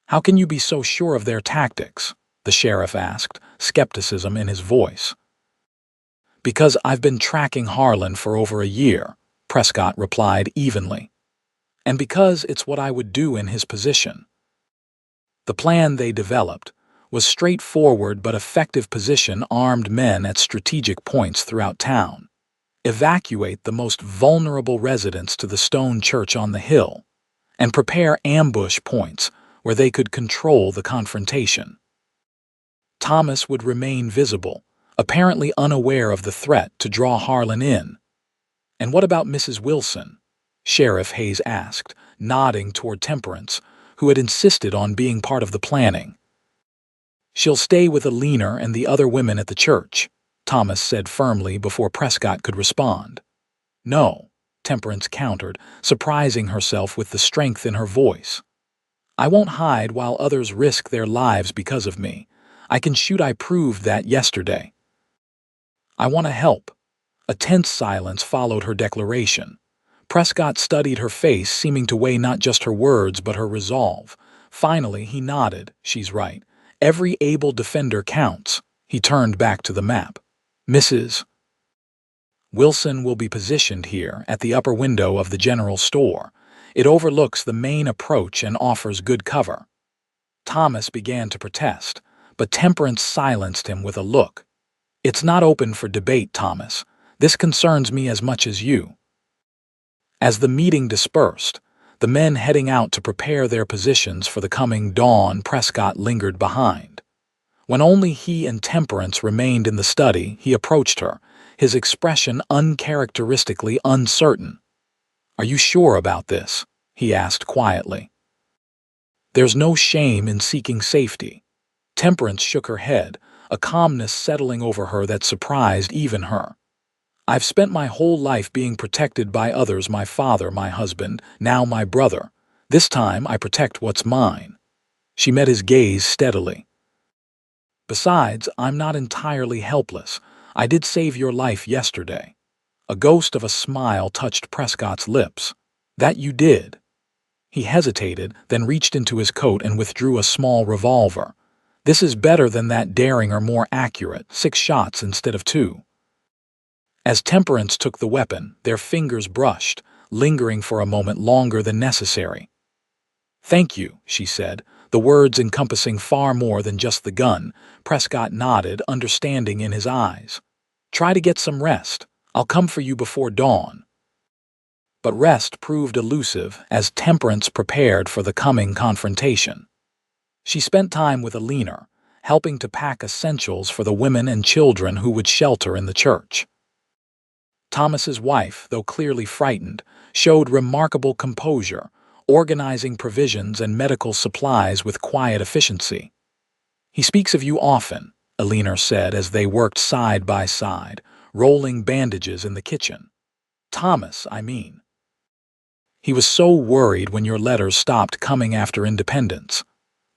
"How can you be so sure of their tactics?" the sheriff asked, skepticism in his voice. "Because I've been tracking Harlan for over a year," Prescott replied evenly. "And because it's what I would do in his position." The plan they developed was straightforward but effective: position armed men at strategic points throughout town. Evacuate the most vulnerable residents to the stone church on the hill, and prepare ambush points where they could control the confrontation. Thomas would remain visible, apparently unaware of the threat, to draw Harlan in. "And what about Mrs. Wilson?" Sheriff Hayes asked, nodding toward Temperance, who had insisted on being part of the planning. "She'll stay with Alina and the other women at the church," Thomas said firmly before Prescott could respond. "No," Temperance countered, surprising herself with the strength in her voice. "I won't hide while others risk their lives because of me. I can shoot. I proved that yesterday." "I want to help." A tense silence followed her declaration. Prescott studied her face, seeming to weigh not just her words but her resolve. Finally, he nodded. "She's right. Every able defender counts." He turned back to the map. "Mrs. Wilson will be positioned here at the upper window of the general store. It overlooks the main approach and offers good cover." Thomas began to protest, but Temperance silenced him with a look. "It's not open for debate, Thomas. This concerns me as much as you." As the meeting dispersed, the men heading out to prepare their positions for the coming dawn, Prescott lingered behind. When only he and Temperance remained in the study, he approached her, his expression uncharacteristically uncertain. "Are you sure about this?" he asked quietly. "There's no shame in seeking safety." Temperance shook her head, a calmness settling over her that surprised even her. "I've spent my whole life being protected by others: my father, my husband, now my brother. This time I protect what's mine." She met his gaze steadily. "Besides, I'm not entirely helpless. I did save your life yesterday." A ghost of a smile touched Prescott's lips. "That you did." He hesitated, then reached into his coat and withdrew a small revolver. "This is better than that, daring or more accurate. 6 shots instead of 2. As Temperance took the weapon, their fingers brushed, lingering for a moment longer than necessary. "Thank you," she said, the words encompassing far more than just the gun. Prescott nodded, understanding in his eyes. "Try to get some rest. I'll come for you before dawn." But rest proved elusive as Temperance prepared for the coming confrontation. She spent time with Alina, helping to pack essentials for the women and children who would shelter in the church. Thomas's wife, though clearly frightened, showed remarkable composure, organizing provisions and medical supplies with quiet efficiency. "He speaks of you often," Eleanor said as they worked side by side, rolling bandages in the kitchen. "Thomas, I mean. He was so worried when your letters stopped coming after independence."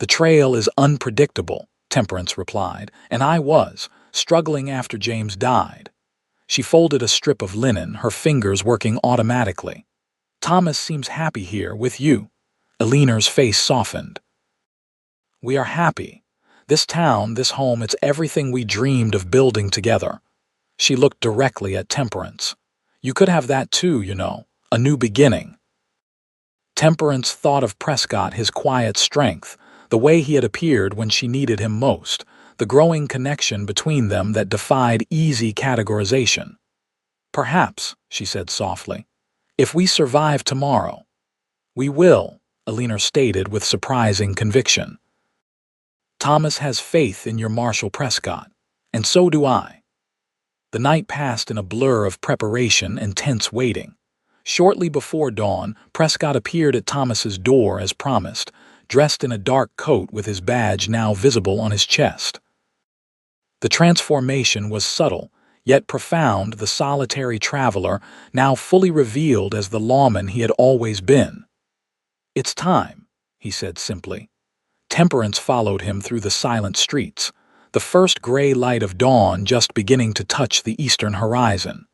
"The trail is unpredictable," Temperance replied, "and I was, struggling after James died." She folded a strip of linen, her fingers working automatically. "Thomas seems happy here with you." Eleanor's face softened. "We are happy. This town, this home, it's everything we dreamed of building together." She looked directly at Temperance. "You could have that too, you know, a new beginning." Temperance thought of Prescott, his quiet strength, the way he had appeared when she needed him most, the growing connection between them that defied easy categorization. "Perhaps," she said softly, "if we survive tomorrow." "We will," Eleanor stated with surprising conviction. "Thomas has faith in your Marshal Prescott, and so do I." The night passed in a blur of preparation and tense waiting. Shortly before dawn, Prescott appeared at Thomas's door as promised, dressed in a dark coat with his badge now visible on his chest. The transformation was subtle, yet profound, the solitary traveler now fully revealed as the lawman he had always been. "It's time," he said simply. Temperance followed him through the silent streets, the first gray light of dawn just beginning to touch the eastern horizon.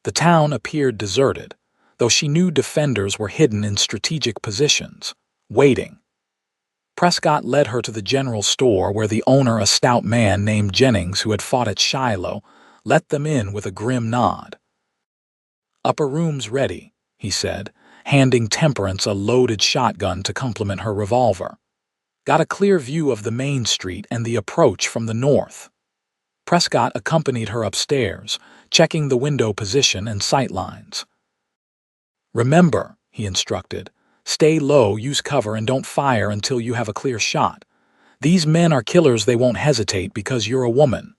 The town appeared deserted, though she knew defenders were hidden in strategic positions, waiting. Prescott led her to the general store where the owner, a stout man named Jennings who had fought at Shiloh, let them in with a grim nod. "Upper room's ready," he said, handing Temperance a loaded shotgun to complement her revolver. "Got a clear view of the main street and the approach from the north." Prescott accompanied her upstairs, checking the window position and sightlines. "Remember," he instructed, "stay low, use cover, and don't fire until you have a clear shot. These men are killers, they won't hesitate because you're a woman."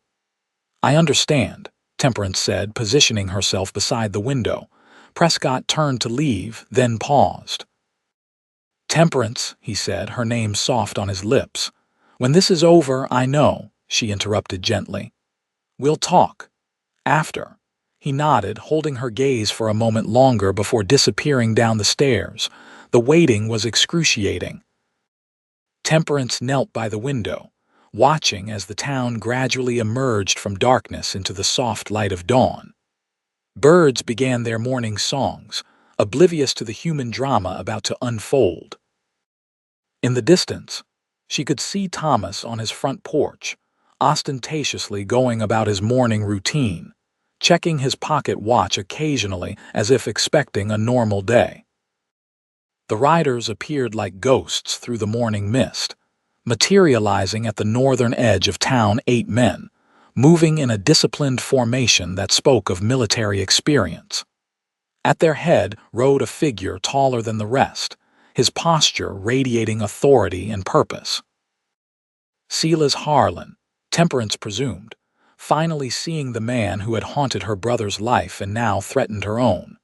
"I understand," Temperance said, positioning herself beside the window. Prescott turned to leave, then paused. "Temperance," he said, her name soft on his lips. "When this is over, I know," she interrupted gently. "We'll talk. After." He nodded, holding her gaze for a moment longer before disappearing down the stairs. The waiting was excruciating. Temperance knelt by the window, watching as the town gradually emerged from darkness into the soft light of dawn. Birds began their morning songs, oblivious to the human drama about to unfold. In the distance, she could see Thomas on his front porch, ostentatiously going about his morning routine, checking his pocket watch occasionally as if expecting a normal day. The riders appeared like ghosts through the morning mist, materializing at the northern edge of town, 8 men, moving in a disciplined formation that spoke of military experience. At their head rode a figure taller than the rest, his posture radiating authority and purpose. Silas Harlan, Temperance presumed, finally seeing the man who had haunted her brother's life and now threatened her own.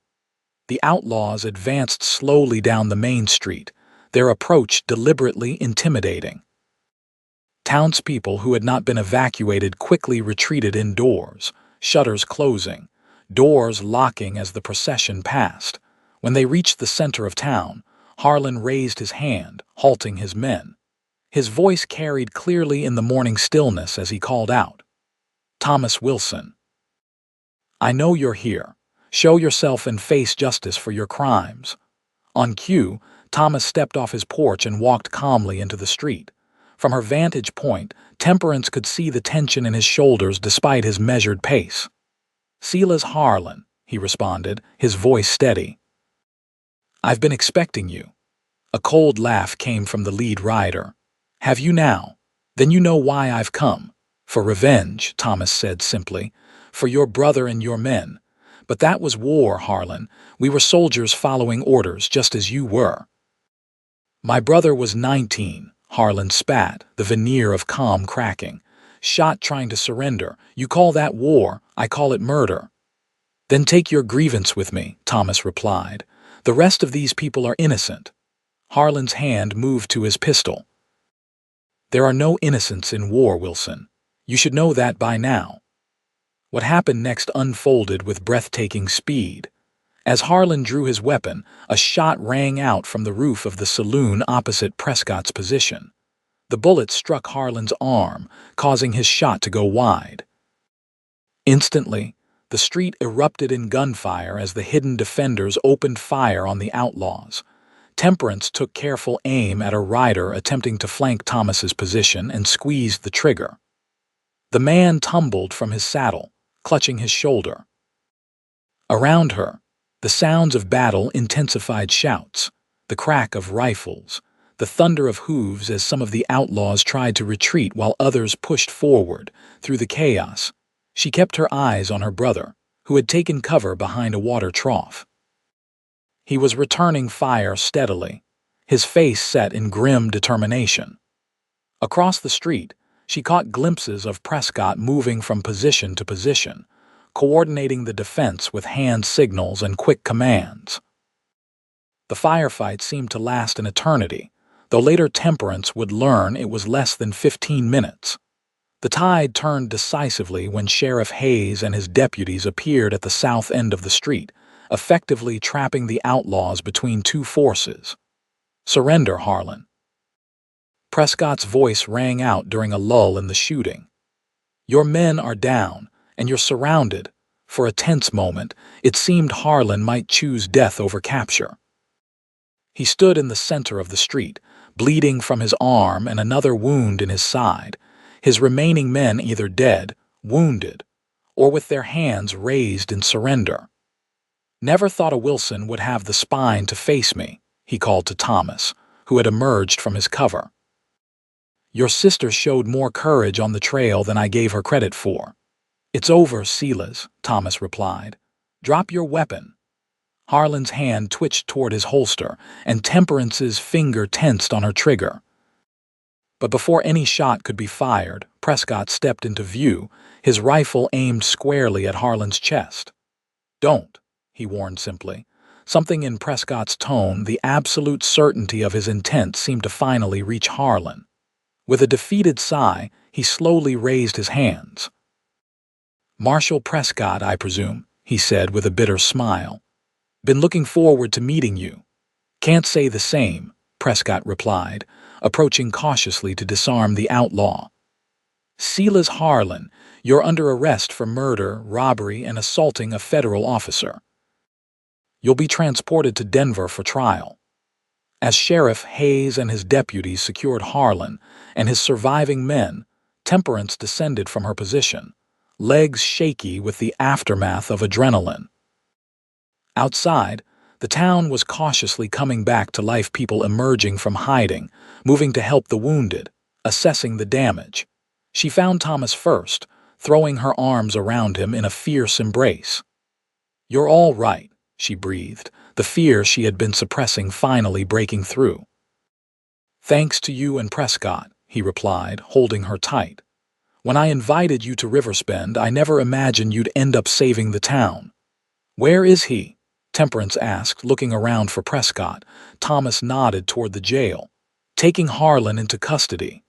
The outlaws advanced slowly down the main street, their approach deliberately intimidating. Townspeople who had not been evacuated quickly retreated indoors, shutters closing, doors locking as the procession passed. When they reached the center of town, Harlan raised his hand, halting his men. His voice carried clearly in the morning stillness as he called out, "Thomas Wilson, I know you're here. Show yourself and face justice for your crimes." On cue, Thomas stepped off his porch and walked calmly into the street. From her vantage point, Temperance could see the tension in his shoulders despite his measured pace. "Silas Harlan," he responded, his voice steady. "I've been expecting you." A cold laugh came from the lead rider. "Have you now? Then you know why I've come." "For revenge," Thomas said simply. "For your brother and your men. But that was war, Harlan. We were soldiers following orders, just as you were." "My brother was 19, Harlan spat, the veneer of calm cracking. "Shot trying to surrender. You call that war, I call it murder." "Then take your grievance with me," Thomas replied. "The rest of these people are innocent." Harlan's hand moved to his pistol. "There are no innocents in war, Wilson. You should know that by now." What happened next unfolded with breathtaking speed. As Harlan drew his weapon, a shot rang out from the roof of the saloon opposite Prescott's position. The bullet struck Harlan's arm, causing his shot to go wide. Instantly, the street erupted in gunfire as the hidden defenders opened fire on the outlaws. Temperance took careful aim at a rider attempting to flank Thomas's position and squeezed the trigger. The man tumbled from his saddle, clutching his shoulder. Around her, the sounds of battle intensified: shouts, the crack of rifles, the thunder of hooves as some of the outlaws tried to retreat while others pushed forward. Through the chaos, she kept her eyes on her brother, who had taken cover behind a water trough. He was returning fire steadily, his face set in grim determination. Across the street, she caught glimpses of Prescott moving from position to position, coordinating the defense with hand signals and quick commands. The firefight seemed to last an eternity, though later Temperance would learn it was less than 15 minutes. The tide turned decisively when Sheriff Hayes and his deputies appeared at the south end of the street, effectively trapping the outlaws between two forces. "Surrender, Harlan." Prescott's voice rang out during a lull in the shooting. "Your men are down, and you're surrounded." For a tense moment, it seemed Harlan might choose death over capture. He stood in the center of the street, bleeding from his arm and another wound in his side, his remaining men either dead, wounded, or with their hands raised in surrender. "Never thought a Wilson would have the spine to face me," he called to Thomas, who had emerged from his cover. "Your sister showed more courage on the trail than I gave her credit for." "It's over, Silas," Thomas replied. "Drop your weapon." Harlan's hand twitched toward his holster, and Temperance's finger tensed on her trigger. But before any shot could be fired, Prescott stepped into view, his rifle aimed squarely at Harlan's chest. "Don't," he warned simply. Something in Prescott's tone, the absolute certainty of his intent, seemed to finally reach Harlan. With a defeated sigh, he slowly raised his hands. "Marshal Prescott, I presume," he said with a bitter smile. "Been looking forward to meeting you." "Can't say the same," Prescott replied, approaching cautiously to disarm the outlaw. "Silas Harlan, you're under arrest for murder, robbery, and assaulting a federal officer. You'll be transported to Denver for trial." As Sheriff Hayes and his deputies secured Harlan and his surviving men, Temperance descended from her position, legs shaky with the aftermath of adrenaline. Outside, the town was cautiously coming back to life, people emerging from hiding, moving to help the wounded, assessing the damage. She found Thomas first, throwing her arms around him in a fierce embrace. "You're all right," she breathed, the fear she had been suppressing finally breaking through. "Thanks to you and Prescott," he replied, holding her tight. "When I invited you to Riversbend, I never imagined you'd end up saving the town." "Where is he?" Temperance asked, looking around for Prescott. Thomas nodded toward the jail. "Taking Harlan into custody.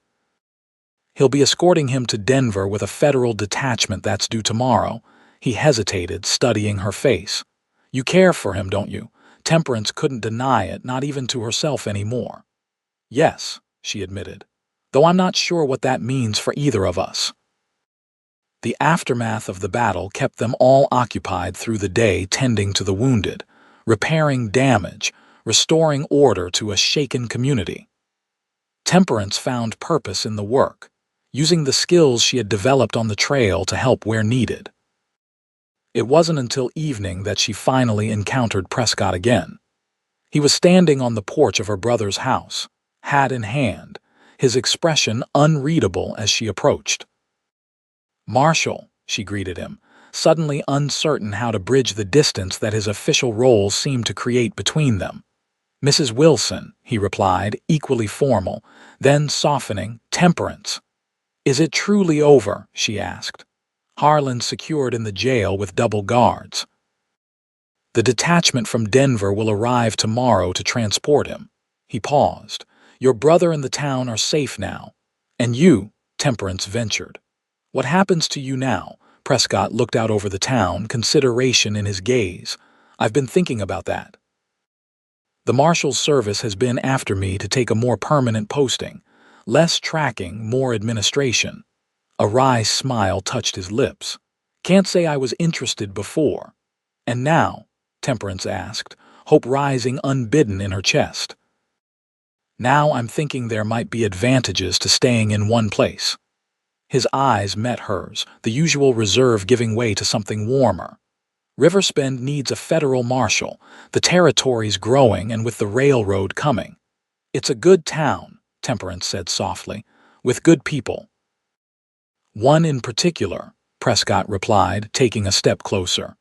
He'll be escorting him to Denver with a federal detachment that's due tomorrow." He hesitated, studying her face. "You care for him, don't you?" Temperance couldn't deny it, not even to herself anymore. "Yes," she admitted, "though I'm not sure what that means for either of us." The aftermath of the battle kept them all occupied through the day, tending to the wounded, repairing damage, restoring order to a shaken community. Temperance found purpose in the work, using the skills she had developed on the trail to help where needed. It wasn't until evening that she finally encountered Prescott again. He was standing on the porch of her brother's house, hat in hand, his expression unreadable as she approached. "Marshal," she greeted him, suddenly uncertain how to bridge the distance that his official role seemed to create between them. Mrs. Wilson, he replied, equally formal, then softening, Temperance. Is it truly over? She asked. Harlan secured in the jail with double guards. The detachment from Denver will arrive tomorrow to transport him. He paused. Your brother and the town are safe now. And you, Temperance ventured. What happens to you now? Prescott looked out over the town, consideration in his gaze. I've been thinking about that. The Marshal's service has been after me to take a more permanent posting. Less tracking, more administration. A wry smile touched his lips. Can't say I was interested before. And now? Temperance asked, hope rising unbidden in her chest. Now I'm thinking there might be advantages to staying in one place. His eyes met hers, the usual reserve giving way to something warmer. Riverspend needs a federal marshal, the territory's growing and with the railroad coming. It's a good town, Temperance said softly, with good people. One in particular, Prescott replied, taking a step closer.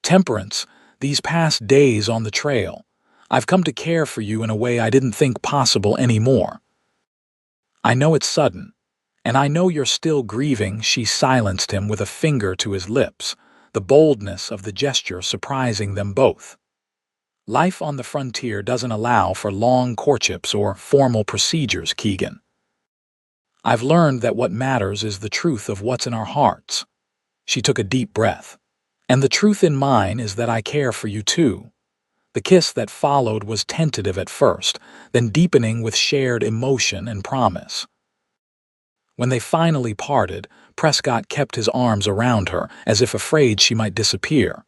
Temperance, these past days on the trail, I've come to care for you in a way I didn't think possible anymore. I know it's sudden, and I know you're still grieving. She silenced him with a finger to his lips, the boldness of the gesture surprising them both. Life on the frontier doesn't allow for long courtships or formal procedures, Keegan. I've learned that what matters is the truth of what's in our hearts. She took a deep breath. And the truth in mine is that I care for you too. The kiss that followed was tentative at first, then deepening with shared emotion and promise. When they finally parted, Prescott kept his arms around her, as if afraid she might disappear.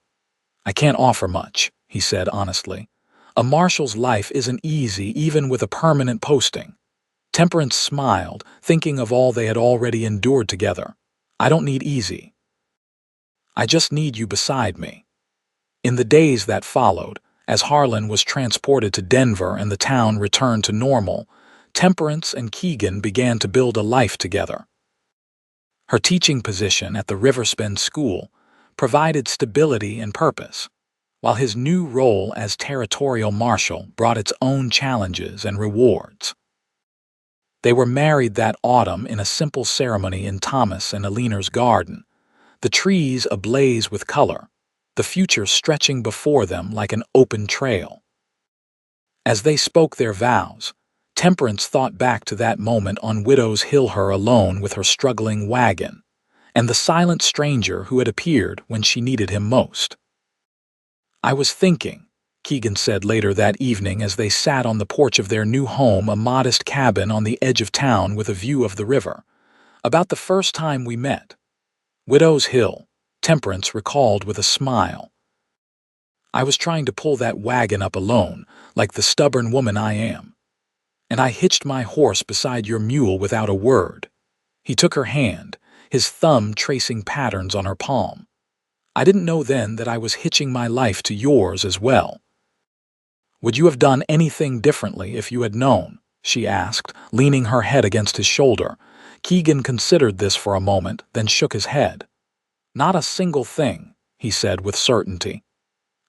I can't offer much, he said honestly. A marshal's life isn't easy even with a permanent posting. Temperance smiled, thinking of all they had already endured together. I don't need easy. I just need you beside me. In the days that followed, as Harlan was transported to Denver and the town returned to normal, Temperance and Keegan began to build a life together. Her teaching position at the Riverspend School provided stability and purpose, while his new role as territorial marshal brought its own challenges and rewards. They were married that autumn in a simple ceremony in Thomas and Alina's garden, the trees ablaze with color, the future stretching before them like an open trail. As they spoke their vows, Temperance thought back to that moment on Widow's Hill, her alone with her struggling wagon, and the silent stranger who had appeared when she needed him most. I was thinking, Keegan said later that evening as they sat on the porch of their new home, a modest cabin on the edge of town with a view of the river, about the first time we met. Widow's Hill, Temperance recalled with a smile. I was trying to pull that wagon up alone, like the stubborn woman I am. And I hitched my horse beside your mule without a word. He took her hand, his thumb tracing patterns on her palm. I didn't know then that I was hitching my life to yours as well. Would you have done anything differently if you had known? She asked, leaning her head against his shoulder. Keegan considered this for a moment, then shook his head. Not a single thing, he said with certainty.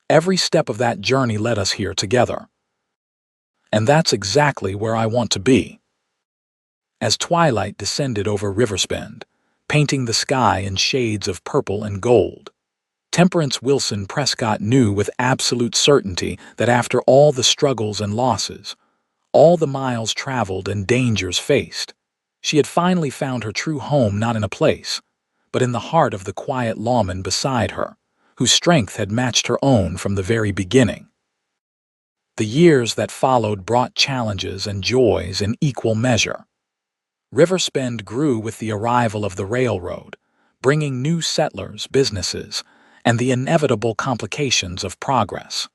Every step of that journey led us here together. And that's exactly where I want to be. As twilight descended over Riverspend, painting the sky in shades of purple and gold, Temperance Wilson Prescott knew with absolute certainty that after all the struggles and losses, all the miles traveled and dangers faced, she had finally found her true home not in a place, but in the heart of the quiet lawman beside her, whose strength had matched her own from the very beginning. The years that followed brought challenges and joys in equal measure. Riverspend grew with the arrival of the railroad, bringing new settlers, businesses, and the inevitable complications of progress.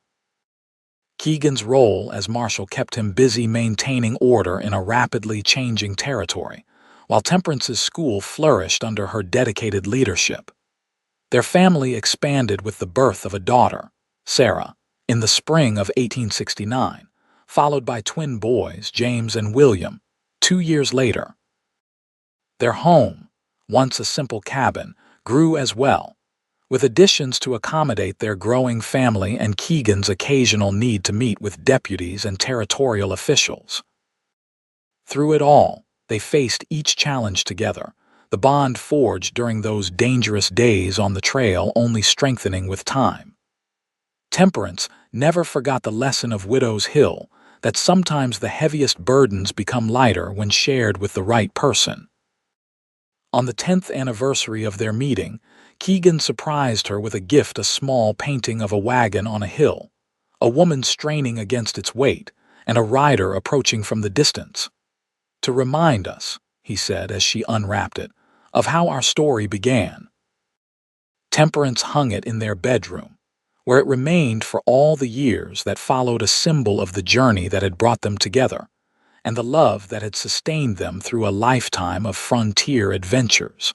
Keegan's role as marshal kept him busy maintaining order in a rapidly changing territory, while Temperance's school flourished under her dedicated leadership. Their family expanded with the birth of a daughter, Sarah, in the spring of 1869, followed by twin boys, James and William, 2 years later. Their home, once a simple cabin, grew as well, with additions to accommodate their growing family and Keegan's occasional need to meet with deputies and territorial officials. Through it all, they faced each challenge together, the bond forged during those dangerous days on the trail only strengthening with time. Temperance never forgot the lesson of Widow's Hill, that sometimes the heaviest burdens become lighter when shared with the right person. On the 10th anniversary of their meeting, Keegan surprised her with a gift, a small painting of a wagon on a hill, a woman straining against its weight, and a rider approaching from the distance. "To remind us," he said as she unwrapped it, "of how our story began." Temperance hung it in their bedroom, where it remained for all the years that followed, a symbol of the journey that had brought them together, and the love that had sustained them through a lifetime of frontier adventures.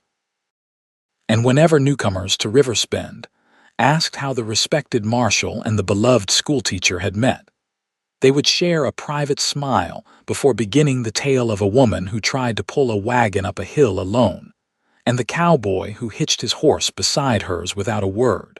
And whenever newcomers to Riversbend asked how the respected marshal and the beloved schoolteacher had met, they would share a private smile before beginning the tale of a woman who tried to pull a wagon up a hill alone, and the cowboy who hitched his horse beside hers without a word.